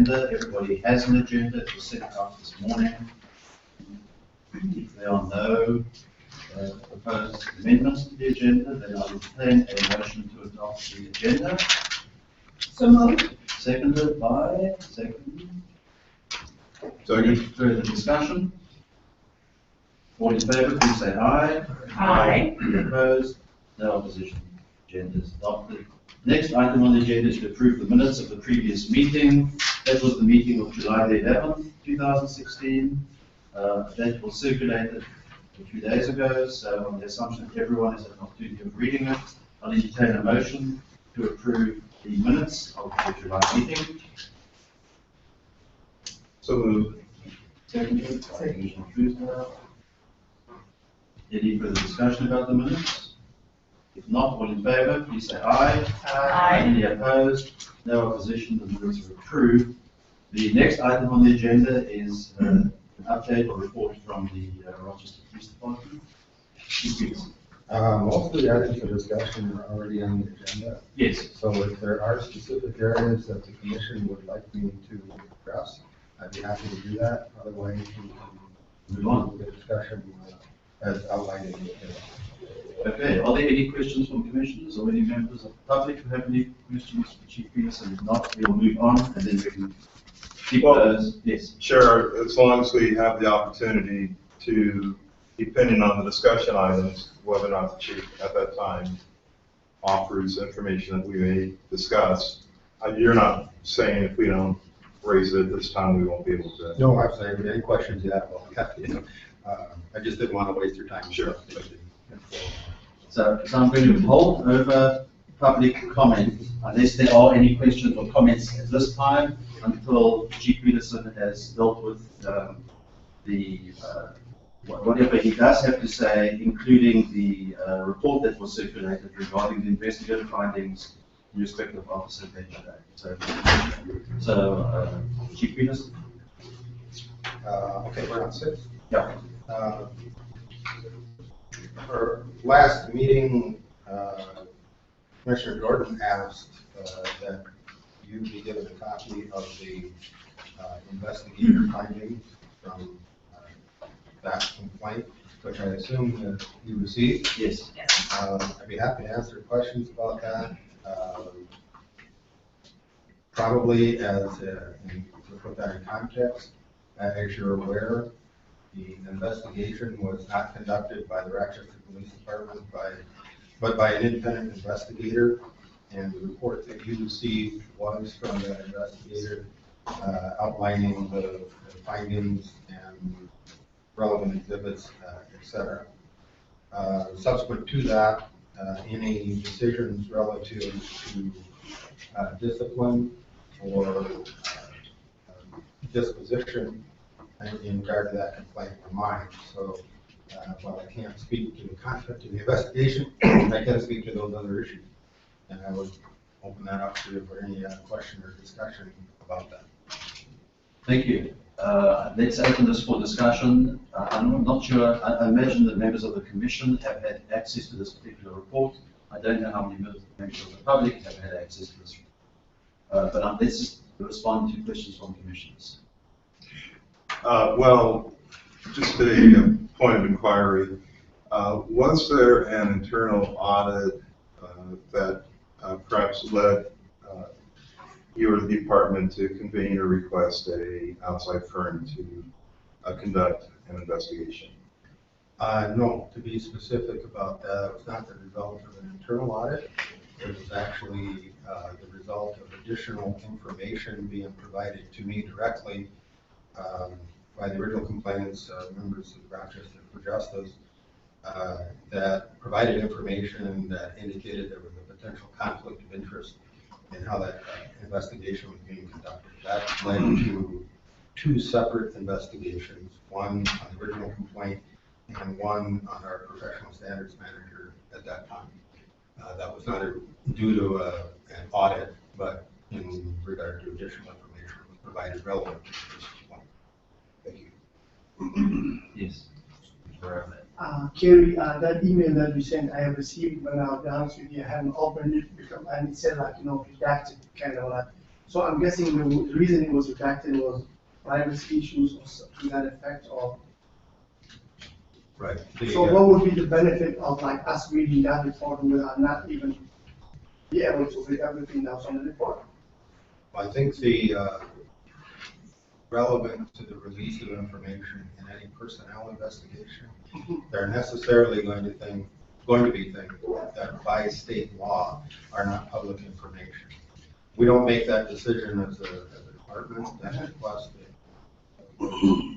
agenda. Everybody has an agenda. It was sent out this morning. If there are no proposed amendments to the agenda, then I will entertain a motion to adopt the agenda. So moved. Seconded by, Any further discussion? All in favour, please say aye. Aye. Any opposed? No opposition. Agenda is adopted. Next item on the agenda is to approve the minutes of the previous meeting. That was the meeting of July the 11th, 2016. That was circulated a few days ago, so on the assumption that everyone has an opportunity of reading it, I'll entertain a motion to approve the minutes of the July meeting. So moved. Seconded by Commissioner Truesdale. Any further discussion about the minutes? If not, all in favour, please say aye. Aye. Any opposed? No opposition, the minutes are approved. The next item on the agenda is an update or report from the Rochester Police Department. Most of the items for discussion are already on the agenda. Yes. So if there are specific areas that the commission would like me to address, I'd be happy to do that. Otherwise, we can move on with the discussion as outlined in the agenda. Okay, are there any questions from commissioners or any members of the public who have any questions for Chief Peterson? If not, we'll move on and then we can keep those. Yes. Sure, as long as we have the opportunity to, depending on the discussion items, whether or not the chief at that time offers information that we may discuss. You're not saying if we don't raise it at this time, we won't be able to? No, I'm saying any questions you have, well, I just didn't want to waste your time. Sure. So I'm going to hold over public comment unless there are any questions or comments at this time until Chief Peterson has dealt with whatever he does have to say, including the report that was circulated regarding the investigative findings in respect of Officer Benjamin. So Chief Peterson? Okay, we're on 6. Yeah. Our last meeting, Commissioner Jordan asked that you be given a copy of the investigator findings from that complaint, which I assume that you received. Yes. I'd be happy to answer questions about that. Probably to put that in context, as you're aware, the investigation was not conducted by the Rochester Police Department, but by an independent investigator, and the report that you received was from that investigator outlining the findings and relevant exhibits, etc. Subsequent to that, any decisions relative to discipline or disposition in regard to that complaint were mine. So while I can't speak to the content of the investigation, I can speak to those other issues. And I would open that up to you for any question or discussion about that. Thank you. Let's open this for discussion. I'm not sure, I imagine that members of the commission have had access to this particular report. I don't know how many members of the public have had access to this. But let's just respond to questions from commissioners. Well, just a point of inquiry. Was there an internal audit that perhaps led you or the department to convene or request an outside firm to conduct an investigation? No, to be specific about that, it was not the result of an internal audit. It was actually the result of additional information being provided to me directly by the original complainants, members of Rochester for Justice, that provided information that indicated there was a potential conflict of interest in how that investigation was being conducted. That led to 2 separate investigations, one on the original complaint and one on our professional standards manager at that time. That was not due to an audit, but in regard to additional information that was provided relevant to this complaint. Thank you. Yes. Kerry, that email that you sent, I have received, but I'll be honest with you, I haven't opened it because, and it said like, redacted, kind of like. So I'm guessing the reason it was redacted was privacy issues or to that effect, or, Right. so what would be the benefit of like us reading that report and we are not even be able to read everything that's on the report? I think the relevant to the release of information in any personnel investigation, they're necessarily going to be things that by state law are not public information. We don't make that decision as a department. That request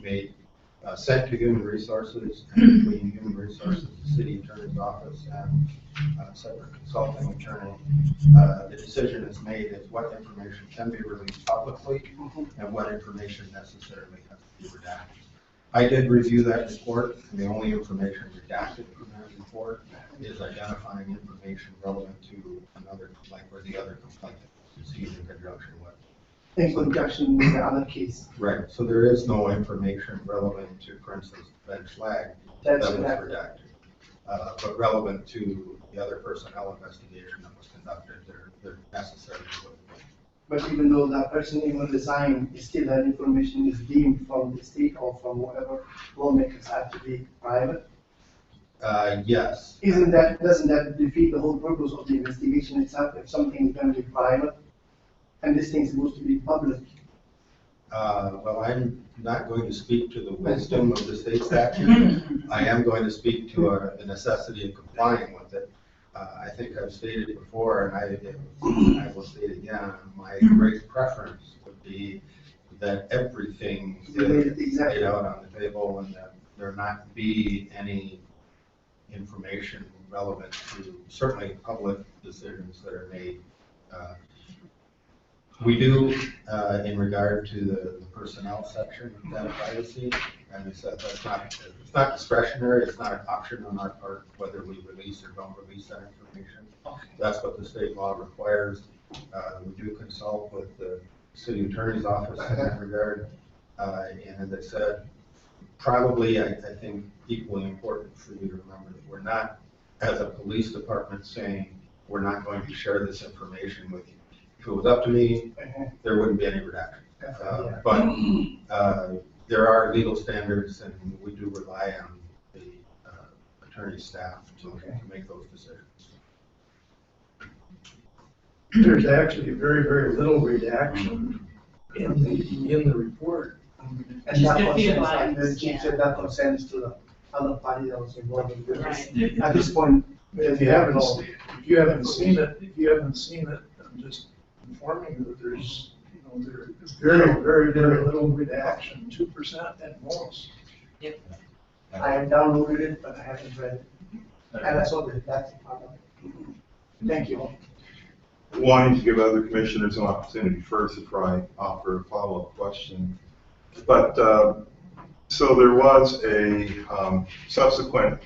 made sent to Human Resources, and between Human Resources, the City Attorney's Office, and separate consulting attorney. The decision is made is what information can be released publicly and what information necessarily has to be redacted. I did review that report, and the only information redacted from that report is identifying information relevant to another, like where the other complaint is received in conjunction with. In conjunction with the other case. Right, so there is no information relevant to, for instance, Ben Schlag that That's was correct. redacted. But relevant to the other personnel investigation that was conducted, they're necessary. But even though that person even resigned, still that information is deemed from the state or from whatever lawmakers have to be private. Yes. Doesn't that defeat the whole purpose of the investigation itself if something is going to be private and this thing is supposed to be public? Well, I'm not going to speak to the wisdom of the state statute. I am going to speak to the necessity of complying with it. I think I've stated before, and I will state again, my great preference would be that everything is laid out on the table and that there not be any information relevant to certainly public decisions that are made. We do, in regard to the personnel section of data privacy, and we said it's not discretionary, it's not an option on our part whether we release or don't release that information. That's what the state law requires. We do consult with the city attorney's office in that regard. And as I said, probably I think equally important for you to remember that we're not, as a police department, saying we're not going to share this information with you. If it was up to me, there wouldn't be any redaction. But there are legal standards, and we do rely on the attorney staff to make those decisions. There's actually very, very little redaction in the report. And Just that a few consents, like lines, the chief said, that consents to the other party that was involved in this. Right. At this point, If you haven't seen it, I'm just informing you that there's, there's very, very, very little redaction, 2% at most. I have downloaded it, but I haven't read it. And I saw that that's a part of it. Thank you. Wanting to give other commissioners an opportunity first before I offer a follow-up question. But, so there was a subsequent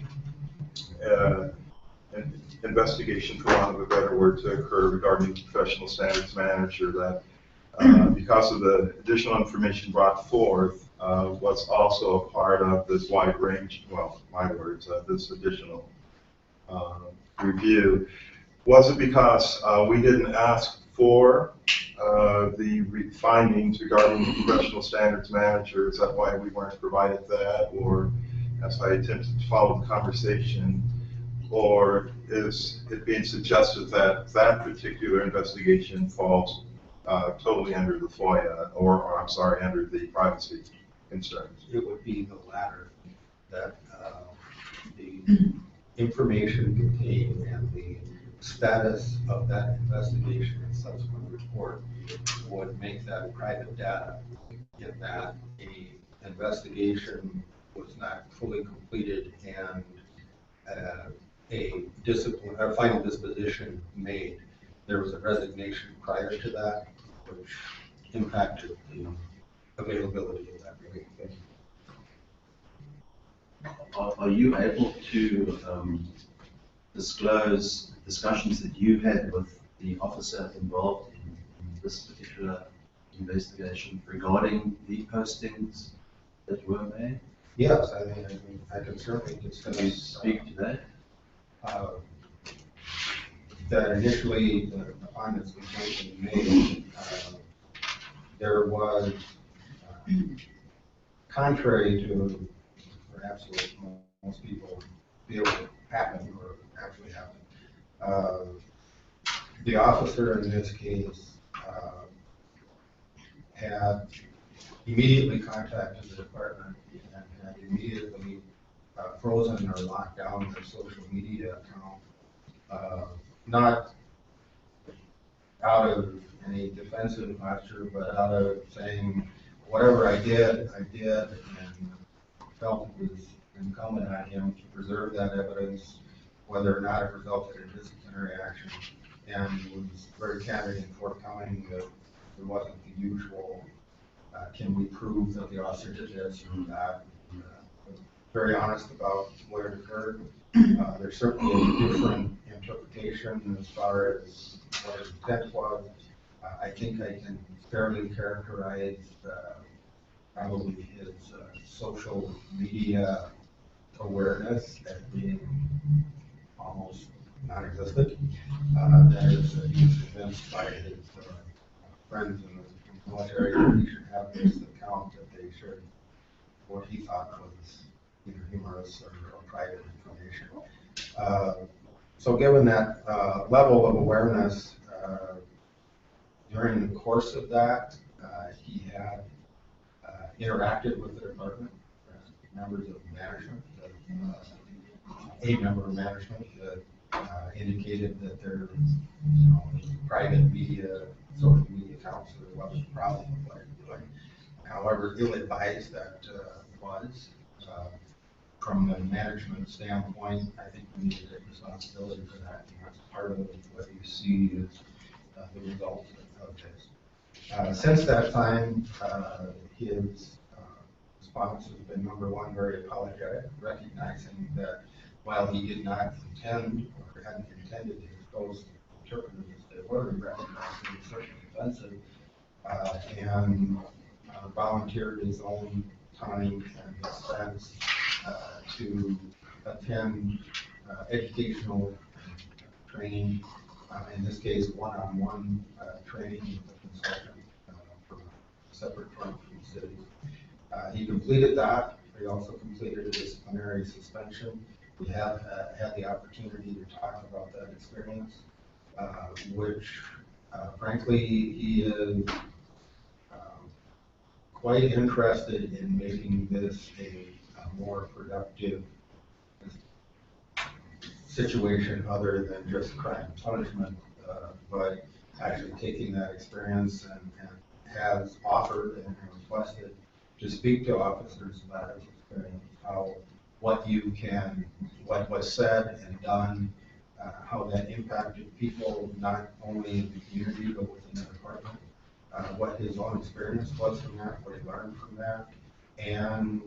investigation, for want of a better word, to occur regarding the professional standards manager that, because of the additional information brought forth, was also a part of this wide range, well, my words, this additional review. Was it because we didn't ask for the findings regarding the professional standards manager? Is that why we weren't provided that? Or as I attempted to follow the conversation, or is it being suggested that that particular investigation falls totally under the FOIA, or I'm sorry, under the privacy concerns? It would be the latter, that the information contained and the status of that investigation and subsequent report would make that private data, in that a investigation was not fully completed and a final disposition made. There was a resignation prior to that, which impacted the availability of that information. Are you able to disclose discussions that you had with the officer involved in this particular investigation regarding the postings that were made? Yes, I can certainly Can you discuss. speak to that? That initially, upon this complaint being made, there was, contrary to perhaps what most people feel happened or actually happened, the officer in this case had immediately contacted the department and had immediately frozen or locked down their social media account, not out of any defensive posture, but out of saying, whatever I did, and felt it was incumbent on him to preserve that evidence, whether or not it resulted in disciplinary action, and was very candid and forthcoming that there wasn't the usual, can we prove that the officer did this or that? Very honest about what had occurred. There's certainly a different interpretation as far as what his intent was. I think I can fairly characterize probably his social media awareness as being almost non-existent. That is, he was convinced by his friends in the military that he should have this account that they shared what he thought was either humorous or private information. So given that level of awareness, during the course of that, he had interacted with the department, members of management, a member of management that indicated that there was private media, social media accounts, so there wasn't a problem with what he was doing. However ill-advised that was, from the management standpoint, I think we need to take responsibility for that. And that's part of what you see is the result of this. Since that time, his response has been, number one, very apologetic, recognizing that while he did not intend or hadn't intended to expose interpreters as they were, he recognized it was certainly offensive, and volunteered his own time and expense to attend educational training, in this case, one-on-one training with a consultant from separate from the city. He completed that. He also completed a disciplinary suspension. We have had the opportunity to talk about that experience, which, frankly, he is quite interested in making this a more productive situation other than just crime and punishment, but actually taking that experience and has offered and requested to speak to officers about his experience, what was said and done, how that impacted people, not only in the community, but within the department, what his own experience was from that, what he learned from that, and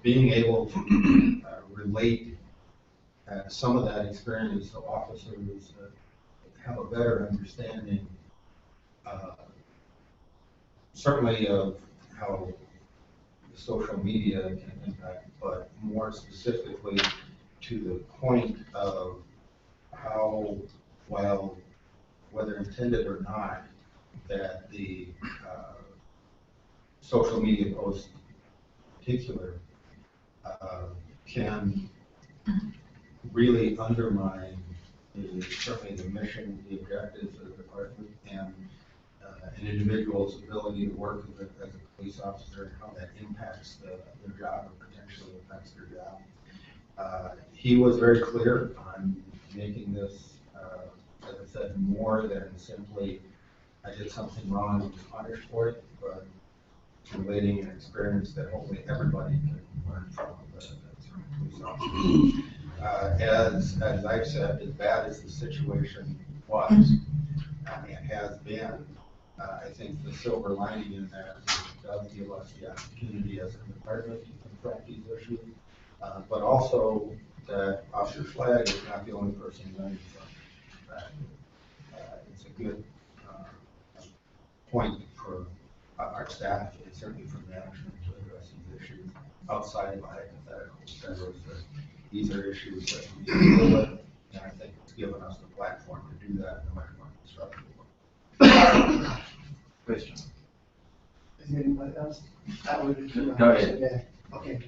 being able to relate some of that experience to officers that have a better understanding, certainly of how social media can impact, but more specifically to the point of how, while whether intended or not, that the social media posts in particular can really undermine certainly the mission, the objectives of the department, and an individual's ability to work as a police officer, and how that impacts their job or potentially affects their job. He was very clear on making this, as I said, more than simply, I did something wrong and was punished for it, but relating an experience that hopefully everybody can learn from, as police officers. As I've said, as bad as the situation was and has been, I think the silver lining in that does give us the opportunity as a department to confront these issues, but also that Officer Flagg is not the only person learning from that. It's a good point for our staff and certainly for management to address these issues outside of a hypothetical. These are issues that we deal with, and I think it's given us the platform to do that in a much more constructive way. question. Is there anybody else? I will repeat my Go question. Yeah, okay.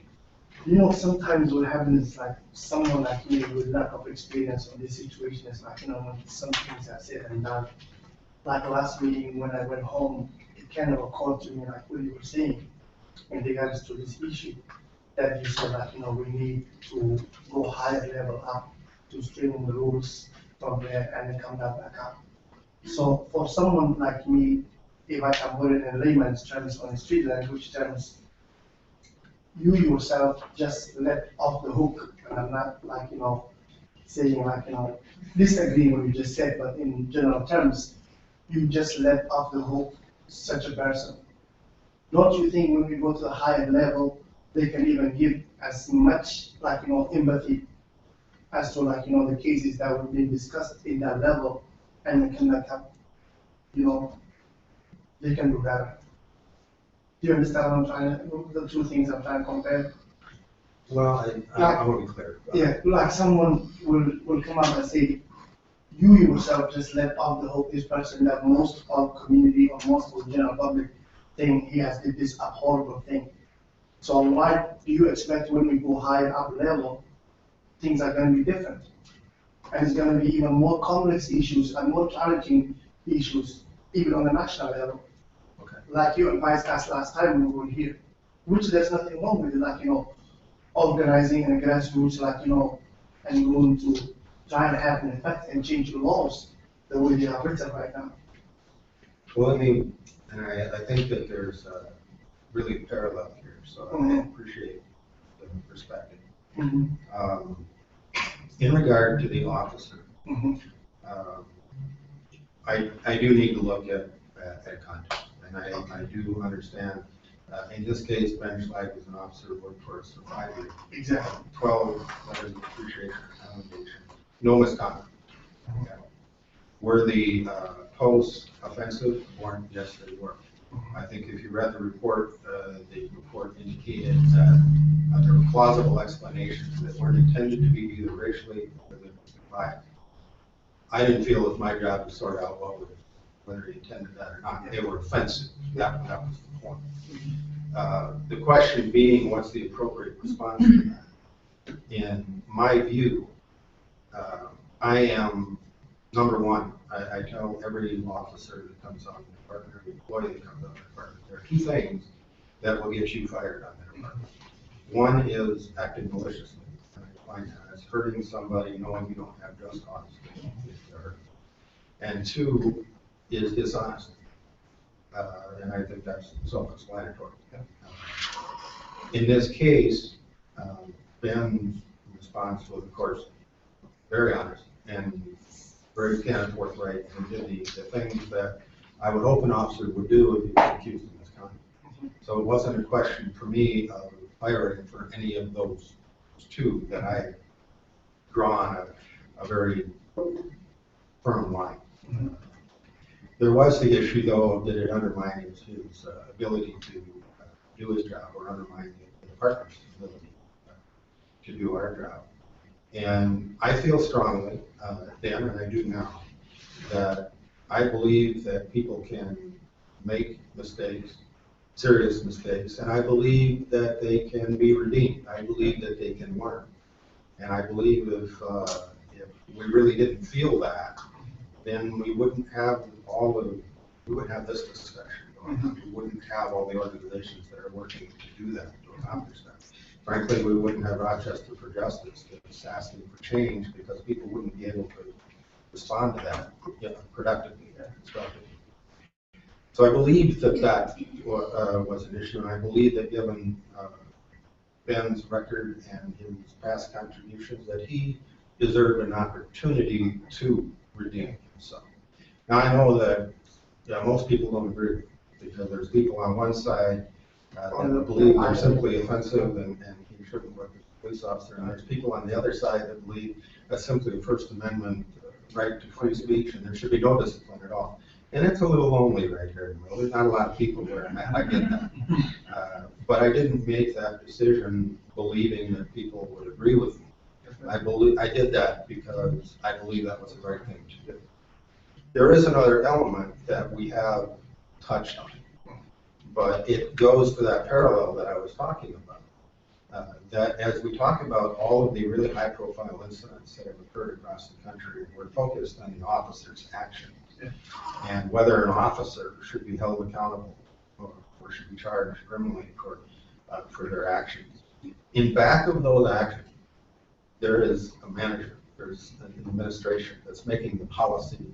You know, sometimes what happens is like someone like me with lack of experience on this situation is like, when some things are said and done. Like last meeting, when I went home, it kind of occurred to me like what you were saying in regards to this issue. That you said like, we need to go higher level up to strengthen the rules from there and then come down back up. So for someone like me, if I can put it in layman's terms on street language terms, you yourself just let off the hook, and I'm not like, saying like, disagree what you just said, but in general terms, you just let off the hook such a person. Don't you think when we go to a higher level, they can even give as much like, empathy as to like, the cases that were being discussed in that level, and they can like have, they can do better. Do you understand what I'm trying to, the two things I'm trying to compare? Well, I want to be clear. Yeah, like someone will come up and say, you yourself just let off the hook this person that most of community or most of the general public think he has did this horrible thing. So why do you expect when we go higher up level, things are going to be different? And it's going to be even more complex issues and more challenging issues, even on the national level. Okay. Like you advised us last time we were here, which there's nothing wrong with it, like, organizing in a grassroots, like, and going to try and have an effect and change the laws the way they are written right now. Well, and I think that there's really parallel here, so I appreciate the perspective. Mm-hmm. In regard to the officer, Mm-hmm. I do need to look at context, and I do understand. In this case, Ben Schlag was an officer who worked for us for 5 years. Exactly. 12 letters of appreciation and commendation. No misconduct. Okay. Were the posts offensive? Weren't? Yes, they were. I think if you read the report indicated that there were plausible explanations that weren't intended to be either racially or biased. I didn't feel it was my job to sort out whether he intended that or not. They were offensive. That was the point. The question being, what's the appropriate response to that? In my view, I am, number one, I tell every officer that comes on the department, every employee that comes on the department, there are two things that will get you fired on the department. One is acting maliciously, and I define that as hurting somebody knowing you don't have just cause to hurt. And two is dishonesty. And I think that's self-explanatory. In this case, Ben's response was, of course, very honest and very kind of forthright, and did the things that I would hope an officer would do if he was accused of misconduct. So it wasn't a question for me of firing for any of those two that I draw on a very firm line. There was the issue, though, of did it undermine his ability to do his job, or undermine the department's ability to do our job. And I feel strongly, then, and I do now, that I believe that people can make mistakes, serious mistakes, and I believe that they can be redeemed. I believe that they can learn. And I believe if we really didn't feel that, then we wouldn't have we wouldn't have this discussion going on. We wouldn't have all the organizations that are working to do that, to accomplish that. Frankly, we wouldn't have Rochester for Justice that's asking for change, because people wouldn't be able to respond to that productively and constructively. So I believe that was an issue, and I believe that given Ben's record and his past contributions, that he deserved an opportunity to redeem himself. Now, I know that most people don't agree, because there's people on one side that believe they're simply offensive and he shouldn't work as a police officer, and there's people on the other side that believe that's simply a First Amendment right to free speech and there should be no discipline at all. And it's a little lonely right here. There's not a lot of people where I'm at. I get that. But I didn't make that decision believing that people would agree with me. I did that because I believe that was the right thing to do. There is another element that we have touched on. But it goes to that parallel that I was talking about. That as we talk about all of the really high-profile incidents that have occurred across the country, we're focused on the officer's actions and whether an officer should be held accountable or should be charged criminally for their actions. In back of those actions, there is a manager, there's an administration that's making the policy,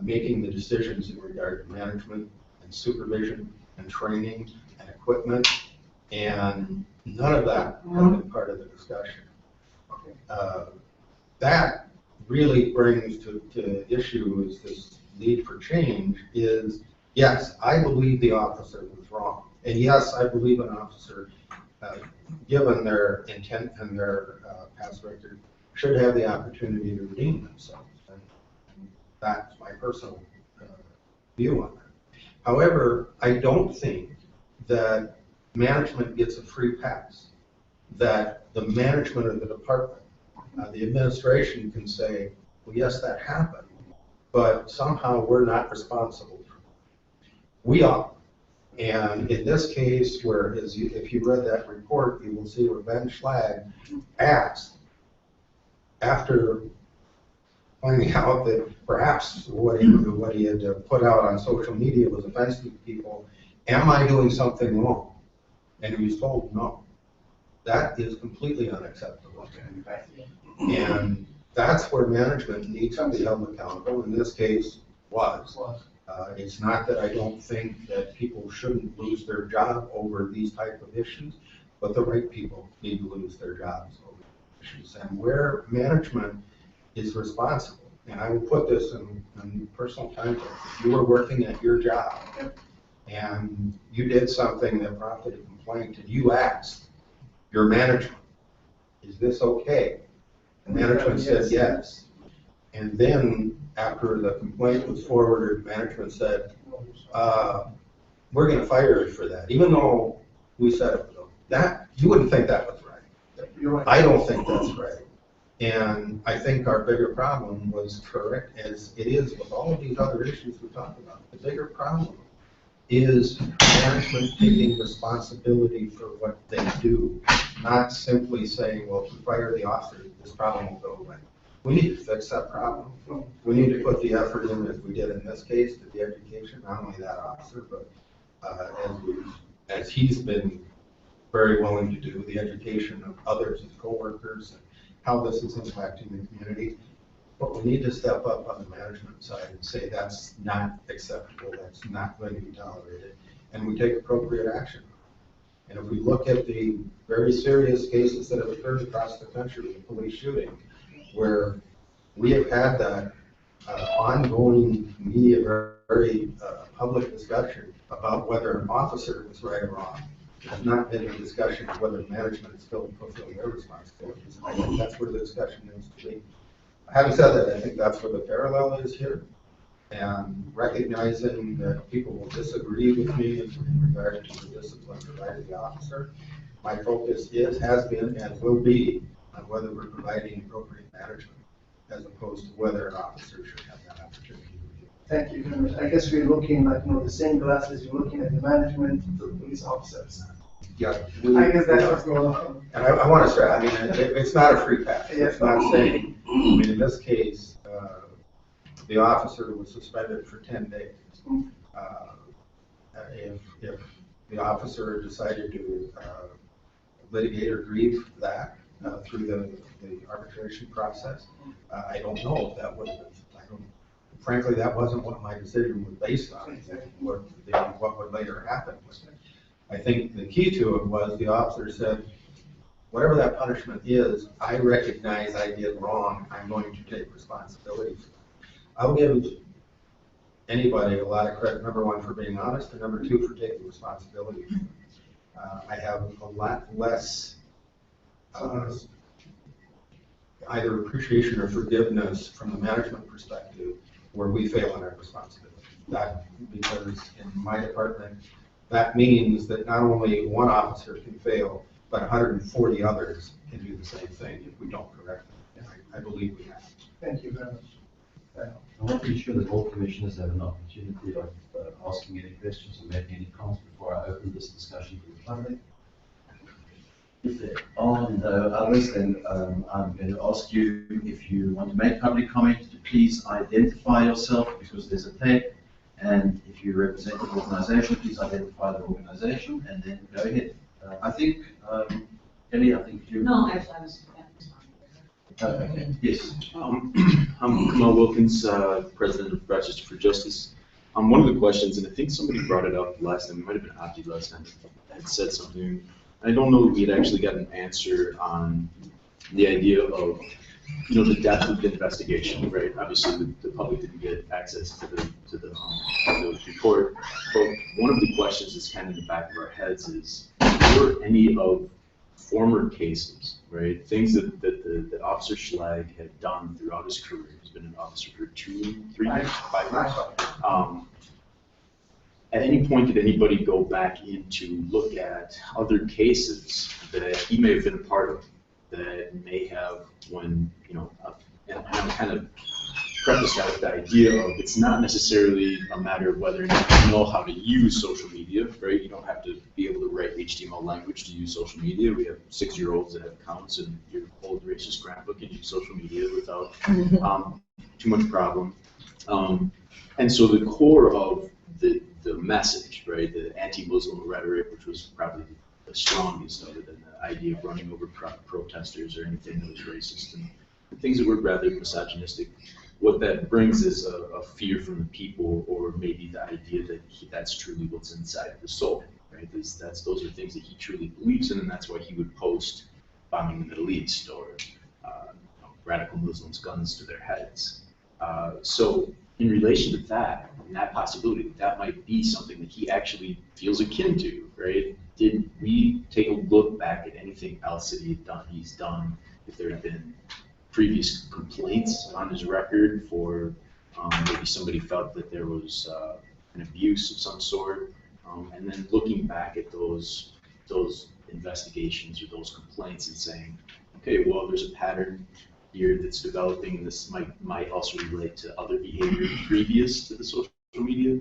making the decisions in regard to management and supervision and training and equipment, and none of that has been part of the discussion. That really brings to issue is this need for change is, yes, I believe the officer was wrong. And yes, I believe an officer, given their intent and their past record, should have the opportunity to redeem themselves. And that's my personal view on that. However, I don't think that management gets a free pass, that the management of the department, the administration can say, well, yes, that happened, but somehow we're not responsible for it. We are. And in this case, where if you read that report, you will see where Ben Schlag asked, after finding out that perhaps what he had put out on social media was offensive to people, am I doing something wrong? And he was told no. That is completely unacceptable. And that's where management needs to be held accountable. In this case, was. It's not that I don't think that people shouldn't lose their job over these type of issues, but the right people need to lose their jobs over issues. And where management is responsible, and I will put this in personal context, if you were working at your job and you did something that prompted a complaint and you asked your management, is this okay? The management said yes. And then after the complaint was forwarded, management said, we're going to fire you for that, even though we said it. That, you wouldn't think that was right. I don't think that's right. And I think our bigger problem was correct, as it is with all of these other issues we talked about. The bigger problem is management taking responsibility for what they do, not simply saying, well, if we fire the officer, this problem will go away. We need to fix that problem. We need to put the effort in, as we did in this case, to the education, not only that officer, but as he's been very willing to do, the education of others, his coworkers, and how this is impacting the community. But we need to step up on the management side and say that's not acceptable, that's not going to be tolerated, and we take appropriate action. And if we look at the very serious cases that have occurred across the country, the police shooting, where we have had that ongoing media, very public discussion about whether an officer was right or wrong. There's not been a discussion of whether management is still fulfilling their responsibilities. I think that's where the discussion needs to be. Having said that, I think that's where the parallel is here, and recognizing that people will disagree with me in regard to the discipline provided to the officer. My focus has been, and will be, on whether we're providing appropriate management, as opposed to whether an officer should have that opportunity. Thank you. I guess we're looking like, the same glasses, you're looking at the management, the police officers. Yeah. I guess that's what's going on. And I want to stress, it's not a free pass. Yes. It's not saying, in this case, the officer was suspended for 10 days. If the officer decided to litigate or grieve that through the arbitration process, I don't know if that would have been. Frankly, that wasn't what my decision was based on, what would later happen with it. I think the key to it was the officer said, whatever that punishment is, I recognize I did wrong. I'm going to take responsibility for it. I'll give anybody a lot of credit, number one, for being honest, and number two, for taking responsibility. I have a lot less either appreciation or forgiveness from the management perspective where we fail in our responsibility. That, because in my department, that means that not only one officer can fail, but 140 others can do the same thing if we don't correct them. And I believe we have. Thank you very much. I'm not pretty sure that all commissioners have an opportunity of asking any questions or making any comments before I open this discussion to the public. If there are no others, then I'm going to ask you, if you want to make public comment, to please identify yourself because there's a tape. And if you represent an organization, please identify the organization and then go ahead. I think, Kelly, I think you. No, actually, I was. Okay, yes. I'm Kamal Wilkins, president of Rochester for Justice. One of the questions, and I think somebody brought it up last time, it might have been Abdi last time, had said something. I don't know that we had actually got an answer on the idea of, the depth of the investigation, right? Obviously, the public didn't get access to the report, but one of the questions that's kind of in the back of our heads is, were any of former cases, right? Things that Officer Schlag had done throughout his career. He's been an officer for 2, 3 years, 5 years. At any point, did anybody go back in to look at other cases that he may have been a part of that may have, when, and I'm kind of preface that with the idea of it's not necessarily a matter of whether or not you know how to use social media, right? You don't have to be able to write HTML language to use social media. We have 6-year-olds that have accounts, and your old racist grandpa can use social media without too much problem. And so the core of the message, right, the anti-Muslim rhetoric, which was probably the strongest other than the idea of running over protesters or anything that was racist and things that were rather misogynistic. What that brings is a fear from the people, or maybe the idea that that's truly what's inside of the soul, right? Those are things that he truly believes in, and that's why he would post bombing the Middle East or radical Muslims guns to their heads. So in relation to that, and that possibility, that might be something that he actually feels akin to, right? Did we take a look back at anything else that he's done, if there have been previous complaints on his record for maybe somebody felt that there was an abuse of some sort, and then looking back at those investigations or those complaints and saying, okay, well, there's a pattern here that's developing, and this might also relate to other behavior previous to the social media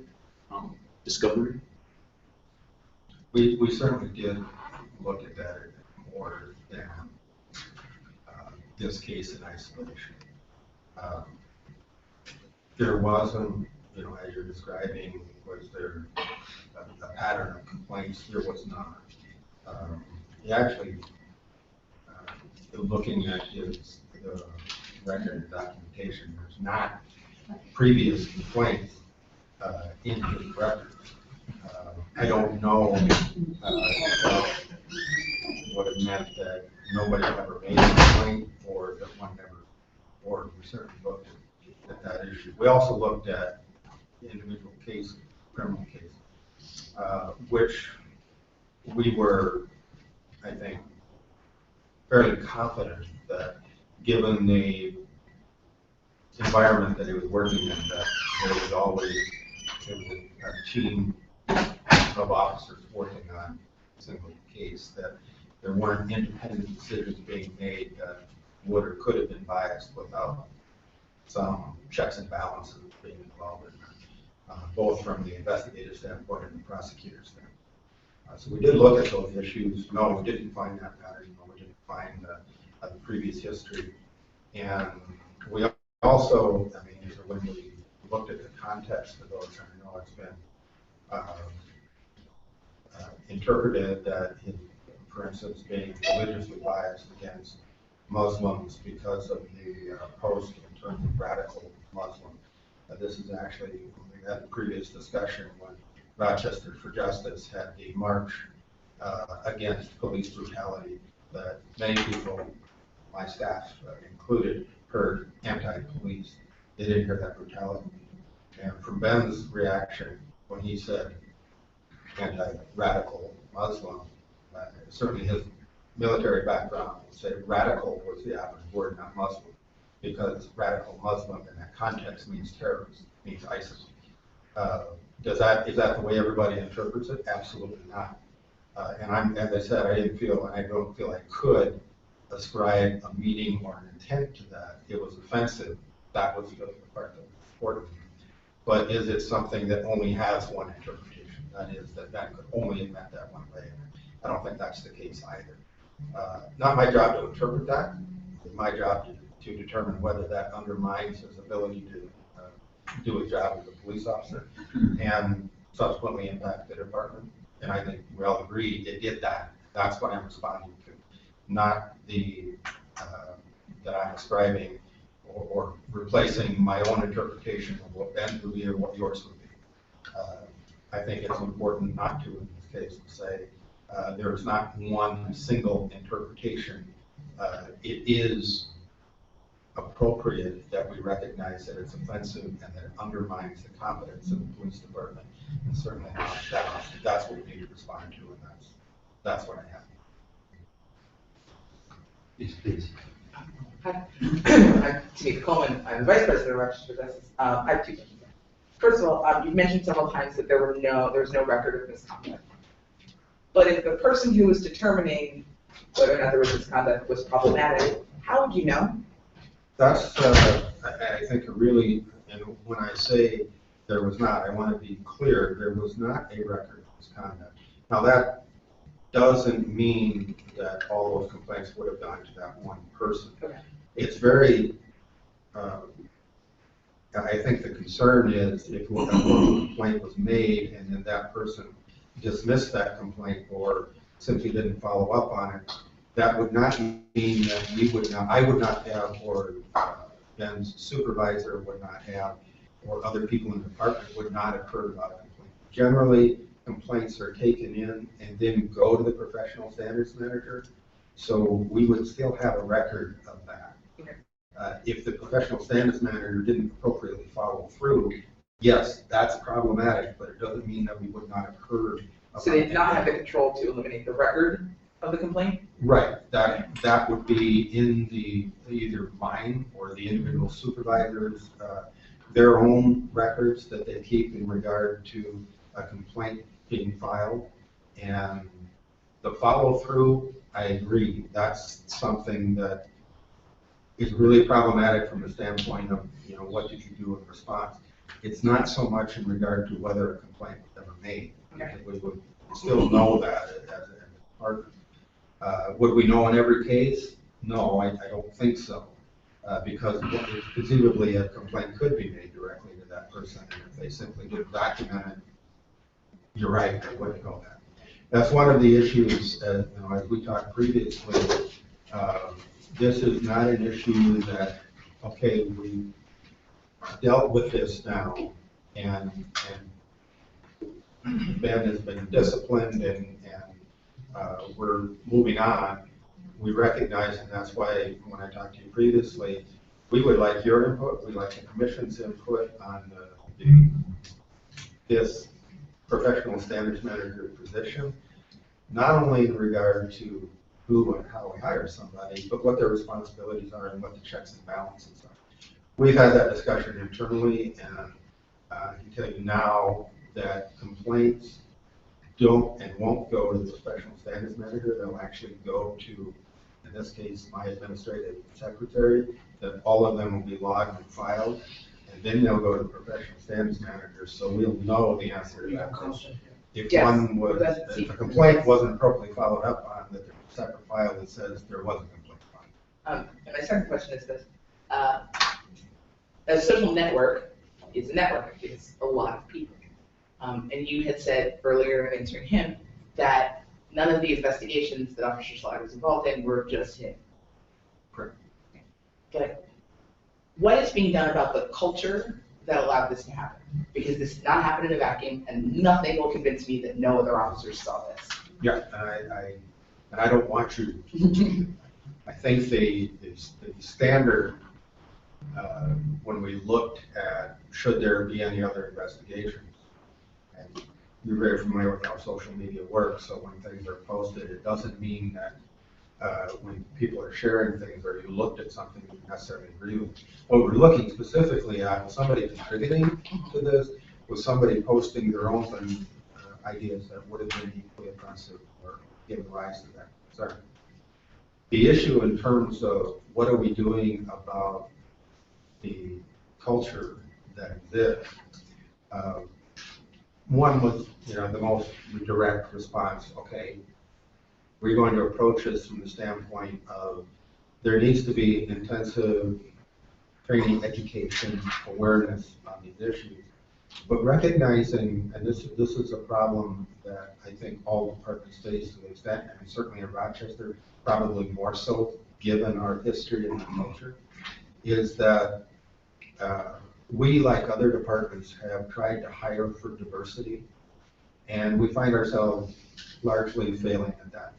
discovery. We certainly did look at that more than this case in isolation. There wasn't, as you're describing, was there a pattern of complaints? There was not. He actually, looking at the record and documentation, there's not previous complaints in his record. I don't know what it meant that nobody ever made a complaint or that one never, or we certainly looked at that issue. We also looked at individual cases, criminal cases, which we were, I think, fairly confident that given the environment that he was working in, that there was always a team of officers working on a single case, that there weren't independent decisions being made that would or could have been biased without some checks and balances being involved in that, both from the investigative standpoint and the prosecutor standpoint. So we did look at those issues. No, we didn't find that pattern. No, we didn't find the previous history. And we also, when we looked at the context of those, I know it's been interpreted that, for instance, being religiously biased against Muslims because of the post in terms of radical Muslim. This is actually, we had a previous discussion when Rochester for Justice had a march against police brutality that many people, my staff included, heard anti-police. They didn't hear that brutality. And from Ben's reaction when he said anti-radical Muslim, certainly his military background would say radical was the opposite word, not Muslim, because radical Muslim in that context means terrorist, means ISIS. Is that the way everybody interprets it? Absolutely not. And as I said, I didn't feel, and I don't feel I could ascribe a meaning or an intent to that. It was offensive that was the part that was important. But is it something that only has one interpretation? That is, that could only have meant that one way. I don't think that's the case either. Not my job to interpret that. It's my job to determine whether that undermines his ability to do his job as a police officer and subsequently impact the department. And I think we all agree it did that. That's what I'm responding to, not the that I'm ascribing or replacing my own interpretation of what Ben's would be or what yours would be. I think it's important not to, in this case, say there is not one single interpretation. It is appropriate that we recognize that it's offensive and that it undermines the competence of the police department. And certainly that's what we need to respond to, and that's what I have. Please. Hi, I'm Tamika Coleman. I'm the Vice President of Rochester Justice. I have two questions. First of all, you've mentioned several times that there was no record of misconduct. But if the person who was determining whether or not there was misconduct was problematic, how would you know? That's, I think, a really, and when I say there was not, I want to be clear, there was not a record of misconduct. Now, that doesn't mean that all those complaints would have gone to that one person. Okay. It's very, I think the concern is if a complaint was made and then that person dismissed that complaint or simply didn't follow up on it, that would not mean that I would not have, or Ben's supervisor would not have, or other people in the department would not have heard about a complaint. Generally, complaints are taken in and then go to the professional standards manager, so we would still have a record of that. Okay. If the professional standards manager didn't appropriately follow through, yes, that's problematic, but it doesn't mean that we would not have heard. So they did not have the control to eliminate the record of the complaint? Right, that would be in the either mine or the individual supervisors, their own records that they keep in regard to a complaint being filed. And the follow through, I agree, that's something that is really problematic from the standpoint of, what did you do in response? It's not so much in regard to whether a complaint was ever made. Okay. We would still know that as a partner. Would we know in every case? No, I don't think so. Because conceivably a complaint could be made directly to that person, and if they simply didn't document it, you're right, they wouldn't know that. That's one of the issues, as we talked previously. This is not an issue that, okay, we dealt with this now, and Ben has been disciplined, and we're moving on. We recognize, and that's why when I talked to you previously, we would like your input, we'd like the commission's input on this professional standards manager position, not only in regard to who and how we hire somebody, but what their responsibilities are and what the checks and balances are. We've had that discussion internally, and I can tell you now that complaints don't and won't go to the professional standards manager. They'll actually go to, in this case, my administrative secretary, that all of them will be logged and filed, and then they'll go to the professional standards manager, so we'll know the answer to that question. If if a complaint wasn't appropriately followed up on, that there's a separate file that says there was a complaint filed. And my second question is this. A social network is a network. It's a lot of people. And you had said earlier, answering him, that none of the investigations that Officer Slaughter was involved in were just him. Correct. Okay. What is being done about the culture that allowed this to happen? Because this did not happen in a vacuum, and nothing will convince me that no other officers saw this. Yeah, and I don't want you to. I think the standard, when we looked at should there be any other investigations, and you're very familiar with how social media works, so when things are posted, it doesn't mean that when people are sharing things or you looked at something you necessarily agree with. What we're looking specifically at, was somebody contributing to this? Was somebody posting their own ideas that would have been equally offensive or given rise to that concern? The issue in terms of what are we doing about the culture that exists. One was, the most direct response, okay, we're going to approach this from the standpoint of there needs to be intensive training, education, awareness on these issues. But recognizing, and this is a problem that I think all departments face to the extent, and certainly in Rochester, probably more so given our history and culture, is that we, like other departments, have tried to hire for diversity, and we find ourselves largely failing at that.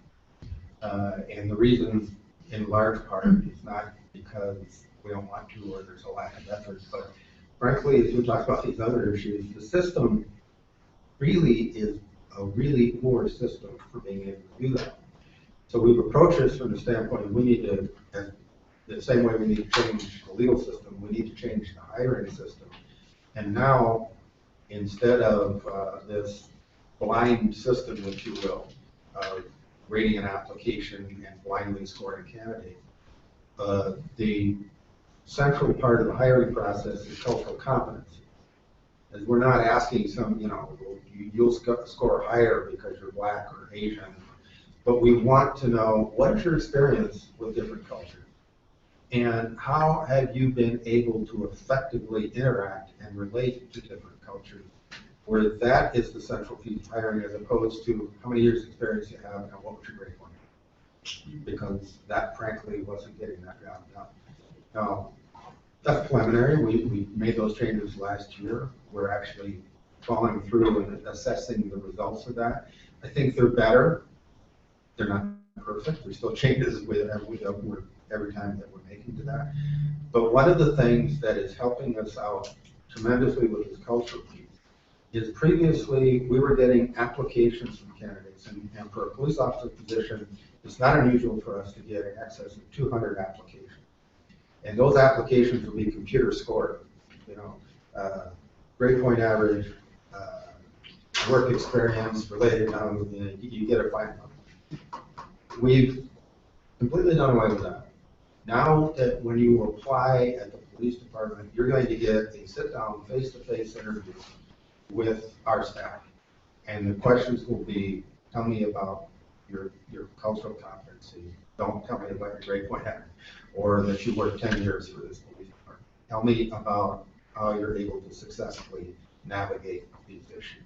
And the reason, in large part, is not because we don't want to or there's a lack of effort, but frankly, as we talk about these other issues, the system really is a really poor system for being able to do that. So we've approached this from the standpoint of we need to, the same way we need to change the legal system, we need to change the hiring system. And now, instead of this blind system, if you will, of rating an application and blindly scoring candidates, the central part of the hiring process is cultural competency. As we're not asking some, you'll score higher because you're Black or Asian, but we want to know what's your experience with different cultures and how have you been able to effectively interact and relate to different cultures, where that is the central piece of hiring as opposed to how many years experience you have and what was your grade point. Because that frankly wasn't getting that job done. Now, that's preliminary. We made those changes last year. We're actually following through and assessing the results of that. I think they're better. They're not perfect. There's still changes with every time that we're making to that. But one of the things that is helping us out tremendously with this cultural piece is previously we were getting applications from candidates, and for a police officer position, it's not unusual for us to get in excess of 200 applications. And those applications will be computer scored, grade point average, work experience, related, you get a fine. We've completely done away with that. Now that when you apply at the police department, you're going to get a sit-down, face-to-face interview with our staff. And the questions will be, tell me about your cultural competency. Don't tell me about your grade point average, or that you worked 10 years for this police department. Tell me about how you're able to successfully navigate these issues.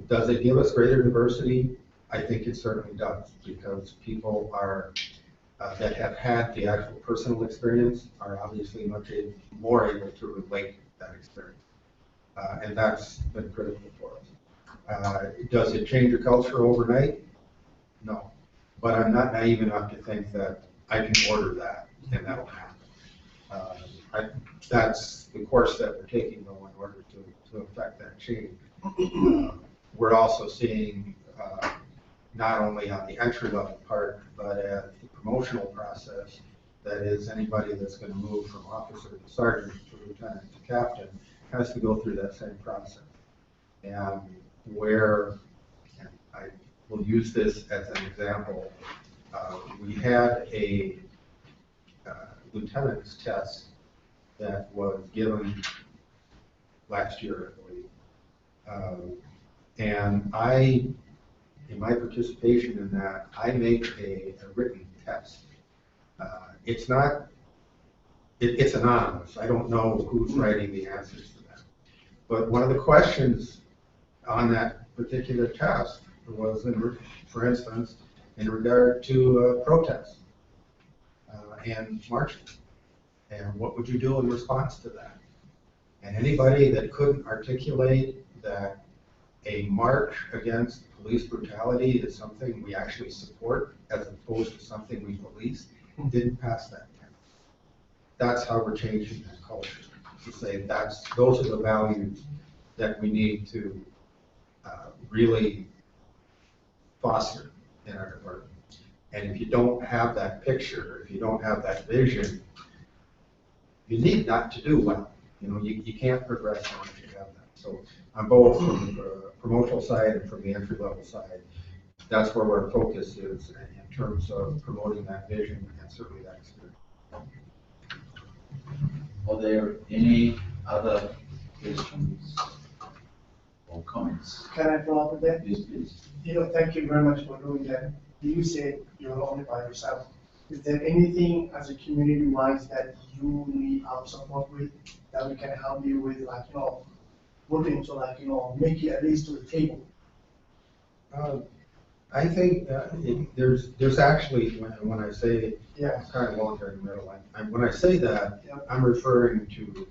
Does it give us greater diversity? I think it certainly does, because people are that have had the actual personal experience are obviously much more able to relate that experience. And that's been critical for us. Does it change your culture overnight? No. But I'm not naive enough to think that I can order that and that'll happen. That's the course that we're taking, though, in order to affect that change. We're also seeing not only on the entry-level part, but at the promotional process, that is, anybody that's going to move from officer to sergeant to lieutenant to captain has to go through that same process. And where, and I will use this as an example, we had a lieutenant's test that was given last year, I believe. And in my participation in that, I make a written test. It's not, it's anonymous. I don't know who's writing the answers to that. But one of the questions on that particular test was, for instance, in regard to protests and marching. And what would you do in response to that? And anybody that couldn't articulate that a march against police brutality is something we actually support as opposed to something we police didn't pass that test. That's how we're changing that culture, to say those are the values that we need to really foster in our department. And if you don't have that picture, if you don't have that vision, you need not to do well. You can't progress unless you have that. So on both from the promotional side and from the entry-level side, that's where our focus is in terms of promoting that vision and certainly that experience. Are there any other questions or comments? Can I follow up with that? Yes, please. Thank you very much for doing that. You said you're only by yourself. Is there anything as a community wise that you need our support with, that we can help you with, like, working to, like, make it at least to the table? I think there's actually, when I say, Yeah. it's kind of voluntary middle, when I say that, Yeah. I'm referring to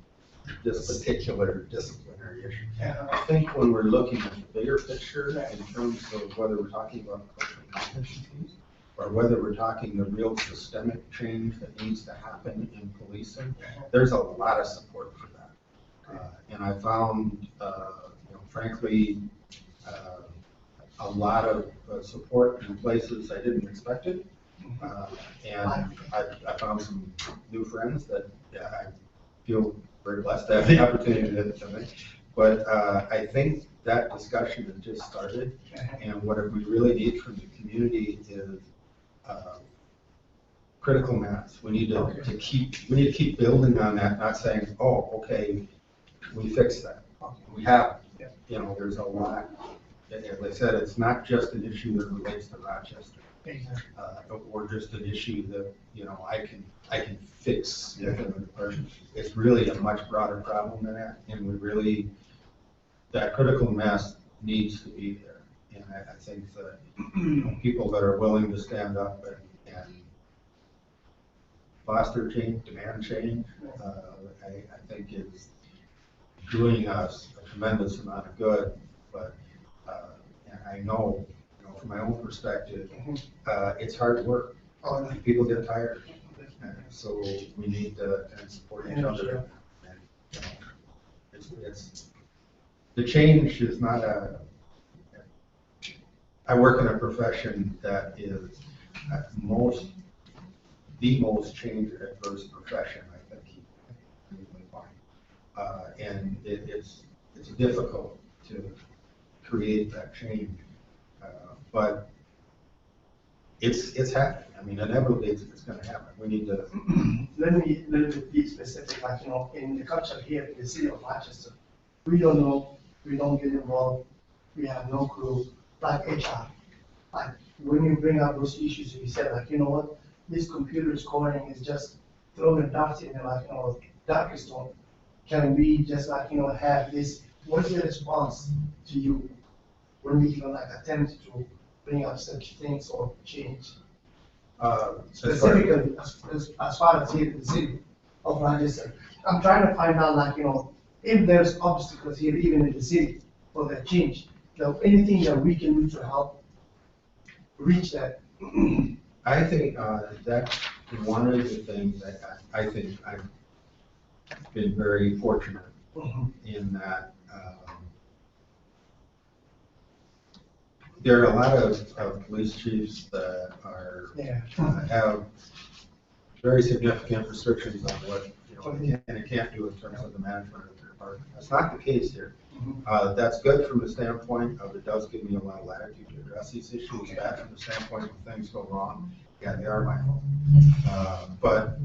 this particular disciplinary issue. Yeah. I think when we're looking at the bigger picture Right. in terms of whether we're talking about cultural competencies or whether we're talking the real systemic change that needs to happen in policing, there's a lot of support for that. And I found, frankly, a lot of support in places I didn't expect it. And I found some new friends that I feel very blessed to have the opportunity to make. But I think that discussion has just started, and what we really need from the community is critical mass. We need to keep building on that, not saying, oh, okay, we fixed that. We haven't. There's a lot. As I said, it's not just an issue that relates to Rochester, or just an issue that I can fix within the department. It's really a much broader problem than that, and that critical mass needs to be there. And I think that people that are willing to stand up and foster change, demand change, I think is doing us a tremendous amount of good. But and I know, from my own perspective, it's hard work. People get tired, so we need to support each other. And, it's the change is not I work in a profession that is the most change adverse profession, I think. And it's difficult to create that change, but it's happening. I mean, inevitably it's going to happen. We need to. Let me be specific. Like, in the culture here in the city of Rochester, we don't know, we don't get involved, we have no clue. Like HR, like when you bring up those issues, you said, like, what, this computer scoring is just throwing darts in, like, darkest zone. Can we just, like, have this? What's the response to you when we even, like, attempt to bring up such things or change? Specifically, as far as here in the city of Rochester, I'm trying to find out, like, if there's obstacles here, even in the city, for that change. Anything that we can do to help reach that. I think that's one of the things that I think I've been very fortunate in that there are a lot of police chiefs that have very significant restrictions on what they can and can't do in terms of the management of their department. That's not the case here. That's good from the standpoint of it does give me a lot of latitude to address these issues. Bad from the standpoint of things go wrong. Yeah, they are my fault. But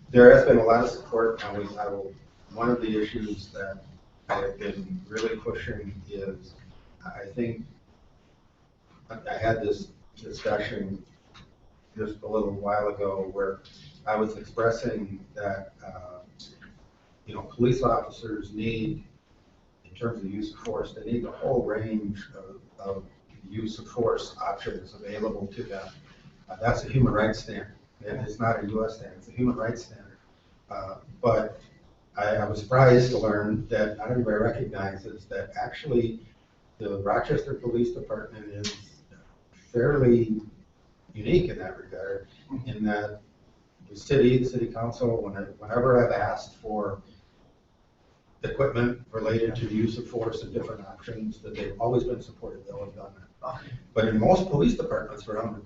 there has been a lot of support. One of the issues that I have been really pushing is, I think, I had this discussion just a little while ago where I was expressing that, police officers need, in terms of use of force, they need the whole range of use of force options available to them. That's a human rights standard. It's not a U.S. standard, it's a human rights standard. But I was surprised to learn that not everybody recognizes that actually the Rochester Police Department is fairly unique in that regard, in that the city council, whenever I've asked for equipment related to the use of force and different options, that they've always been supportive, they'll have done that. But in most police departments around the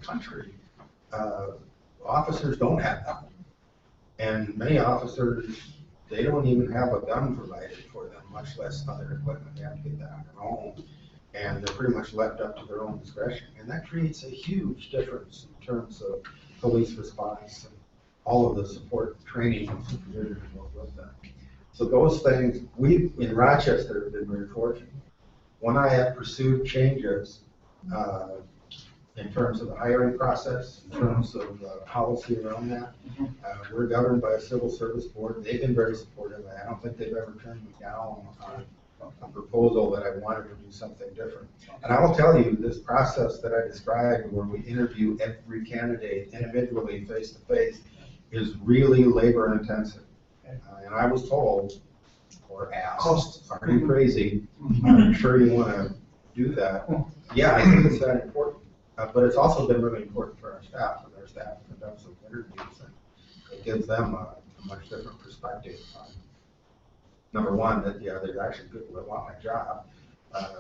country, officers don't have that. And many officers, they don't even have a gun provided for them, much less other equipment. They have to get that on their own. And they're pretty much left up to their own discretion. And that creates a huge difference in terms of police response and all of the support, training, and supervision that goes with that. So those things, we in Rochester have been very fortunate. When I have pursued changes in terms of the hiring process, in terms of policy around that, we're governed by a civil service board. They've been very supportive. I don't think they've ever turned me down on a proposal that I wanted to do something different. And I will tell you, this process that I described, where we interview every candidate individually, face to face, is really labor intensive. And I was told, or asked, are you crazy? I'm sure you want to do that. Yeah, I think it's that important. But it's also been really important for our staff, and their staff conducts those interviews, and it gives them a much different perspective on, number one, that, yeah, there's actually people that want my job,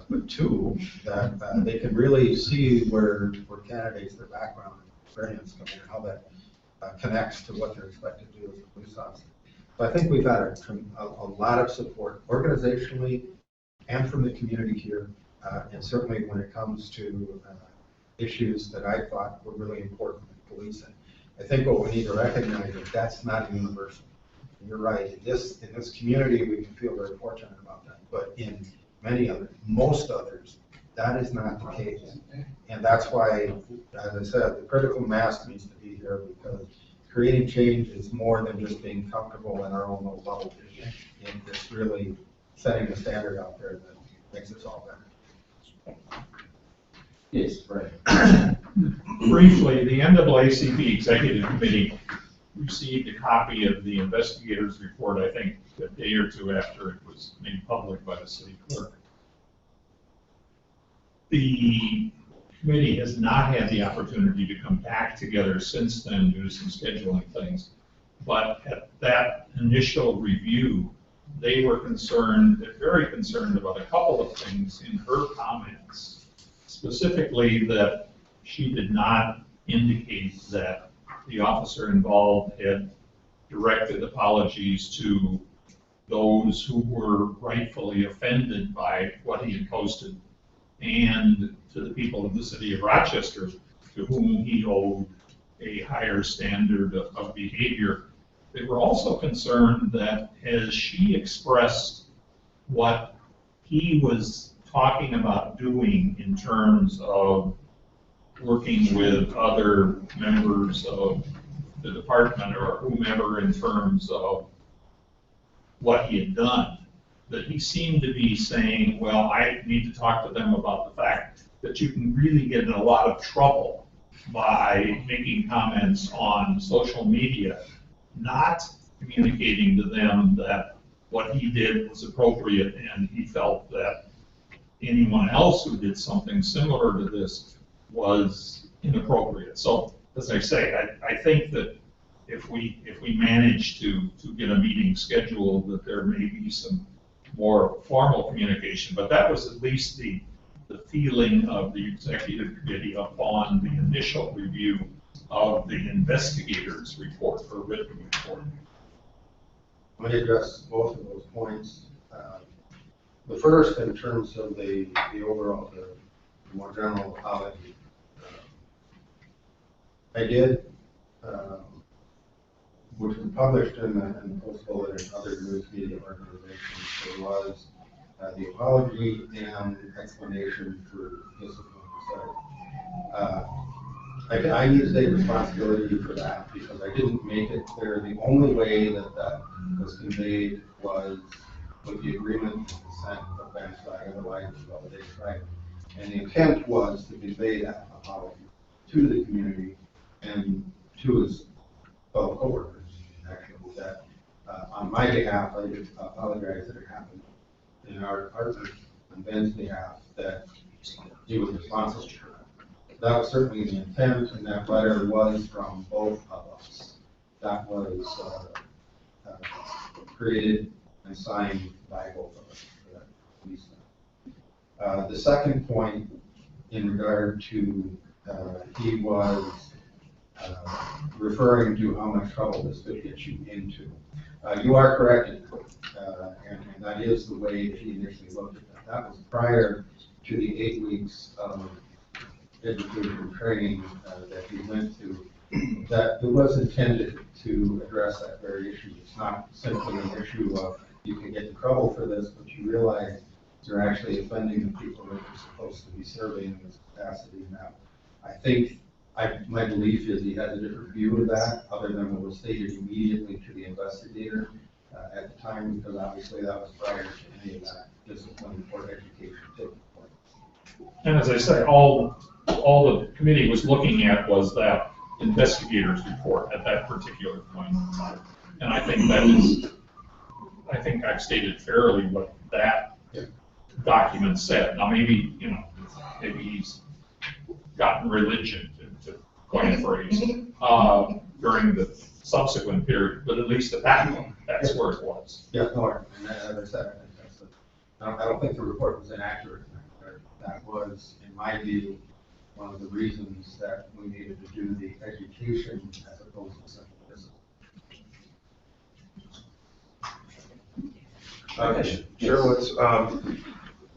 but two, that they can really see where candidates, their background and experience come in, and how that connects to what they're expected to do as a police officer. So I think we've had a lot of support organizationally and from the community here, and certainly when it comes to issues that I thought were really important in policing. I think what we need to recognize is that's not universal. And you're right, in this community, we can feel very fortunate about that, but in many others, most others, that is not the case. And that's why, as I said, the critical mass needs to be here, because creating change is more than just being comfortable in our own little bubble. It's really setting a standard out there that makes us all better. Yes, right. Briefly, the NAACP Executive Committee received a copy of the investigator's report, I think, a day or two after it was made public by the city clerk. The committee has not had the opportunity to come back together since then due to some scheduling things. But at that initial review, they were very concerned about a couple of things in her comments. Specifically, that she did not indicate that the officer involved had directed apologies to those who were rightfully offended by what he had posted, and to the people of the city of Rochester, to whom he owed a higher standard of behavior. They were also concerned that as she expressed what he was talking about doing in terms of working with other members of the department or whomever in terms of what he had done, that he seemed to be saying, well, I need to talk to them about the fact that you can really get in a lot of trouble by making comments on social media, not communicating to them that what he did was appropriate, and he felt that anyone else who did something similar to this was inappropriate. So, as I say, I think that if we manage to get a meeting scheduled, that there may be some more formal communication. But that was at least the feeling of the executive committee upon the initial review of the investigator's report, or written report. Let me address both of those points. The first, in terms of the overall, the more general apology, I did, which was published in the Post Bulletin and other news media organizations. There was the apology and explanation for discipline. I need to take responsibility for that, because I didn't make it clear. The only way that was conveyed was with the agreement and consent of Ben Stein, otherwise it's validated, right? And the intent was to convey that apology to the community and to his fellow coworkers, actually, that on my behalf, I just apologize that it happened. In our partners and Ben's behalf, that he was responsible for that. That was certainly the intent, and that letter was from both of us. That was created and signed by both of us for that piece. The second point, in regard to he was referring to how much trouble this could get you into. You are correct, and that is the way he initially looked at that. That was prior to the 8 weeks of education training that he went to that it was intended to address that very issue. It's not simply an issue of you can get in trouble for this, but you realize you're actually offending the people that you're supposed to be serving in this capacity now. I think, my belief is he had a different view of that, other than what was stated immediately to the investigator at the time, because obviously that was prior to any of that discipline or education taking place. And as I say, all the committee was looking at was that investigator's report at that particular point in time. And I think that is, I think I've stated fairly what that document said. Now, maybe, maybe he's gotten religion, to coin a phrase, during the subsequent period, but at least at that point, that's where it was. Yeah, no, and as I said, I don't think the report was inaccurate. That was, in my view, one of the reasons that we needed to do the education as opposed to central discipline. Okay, sure. Let's,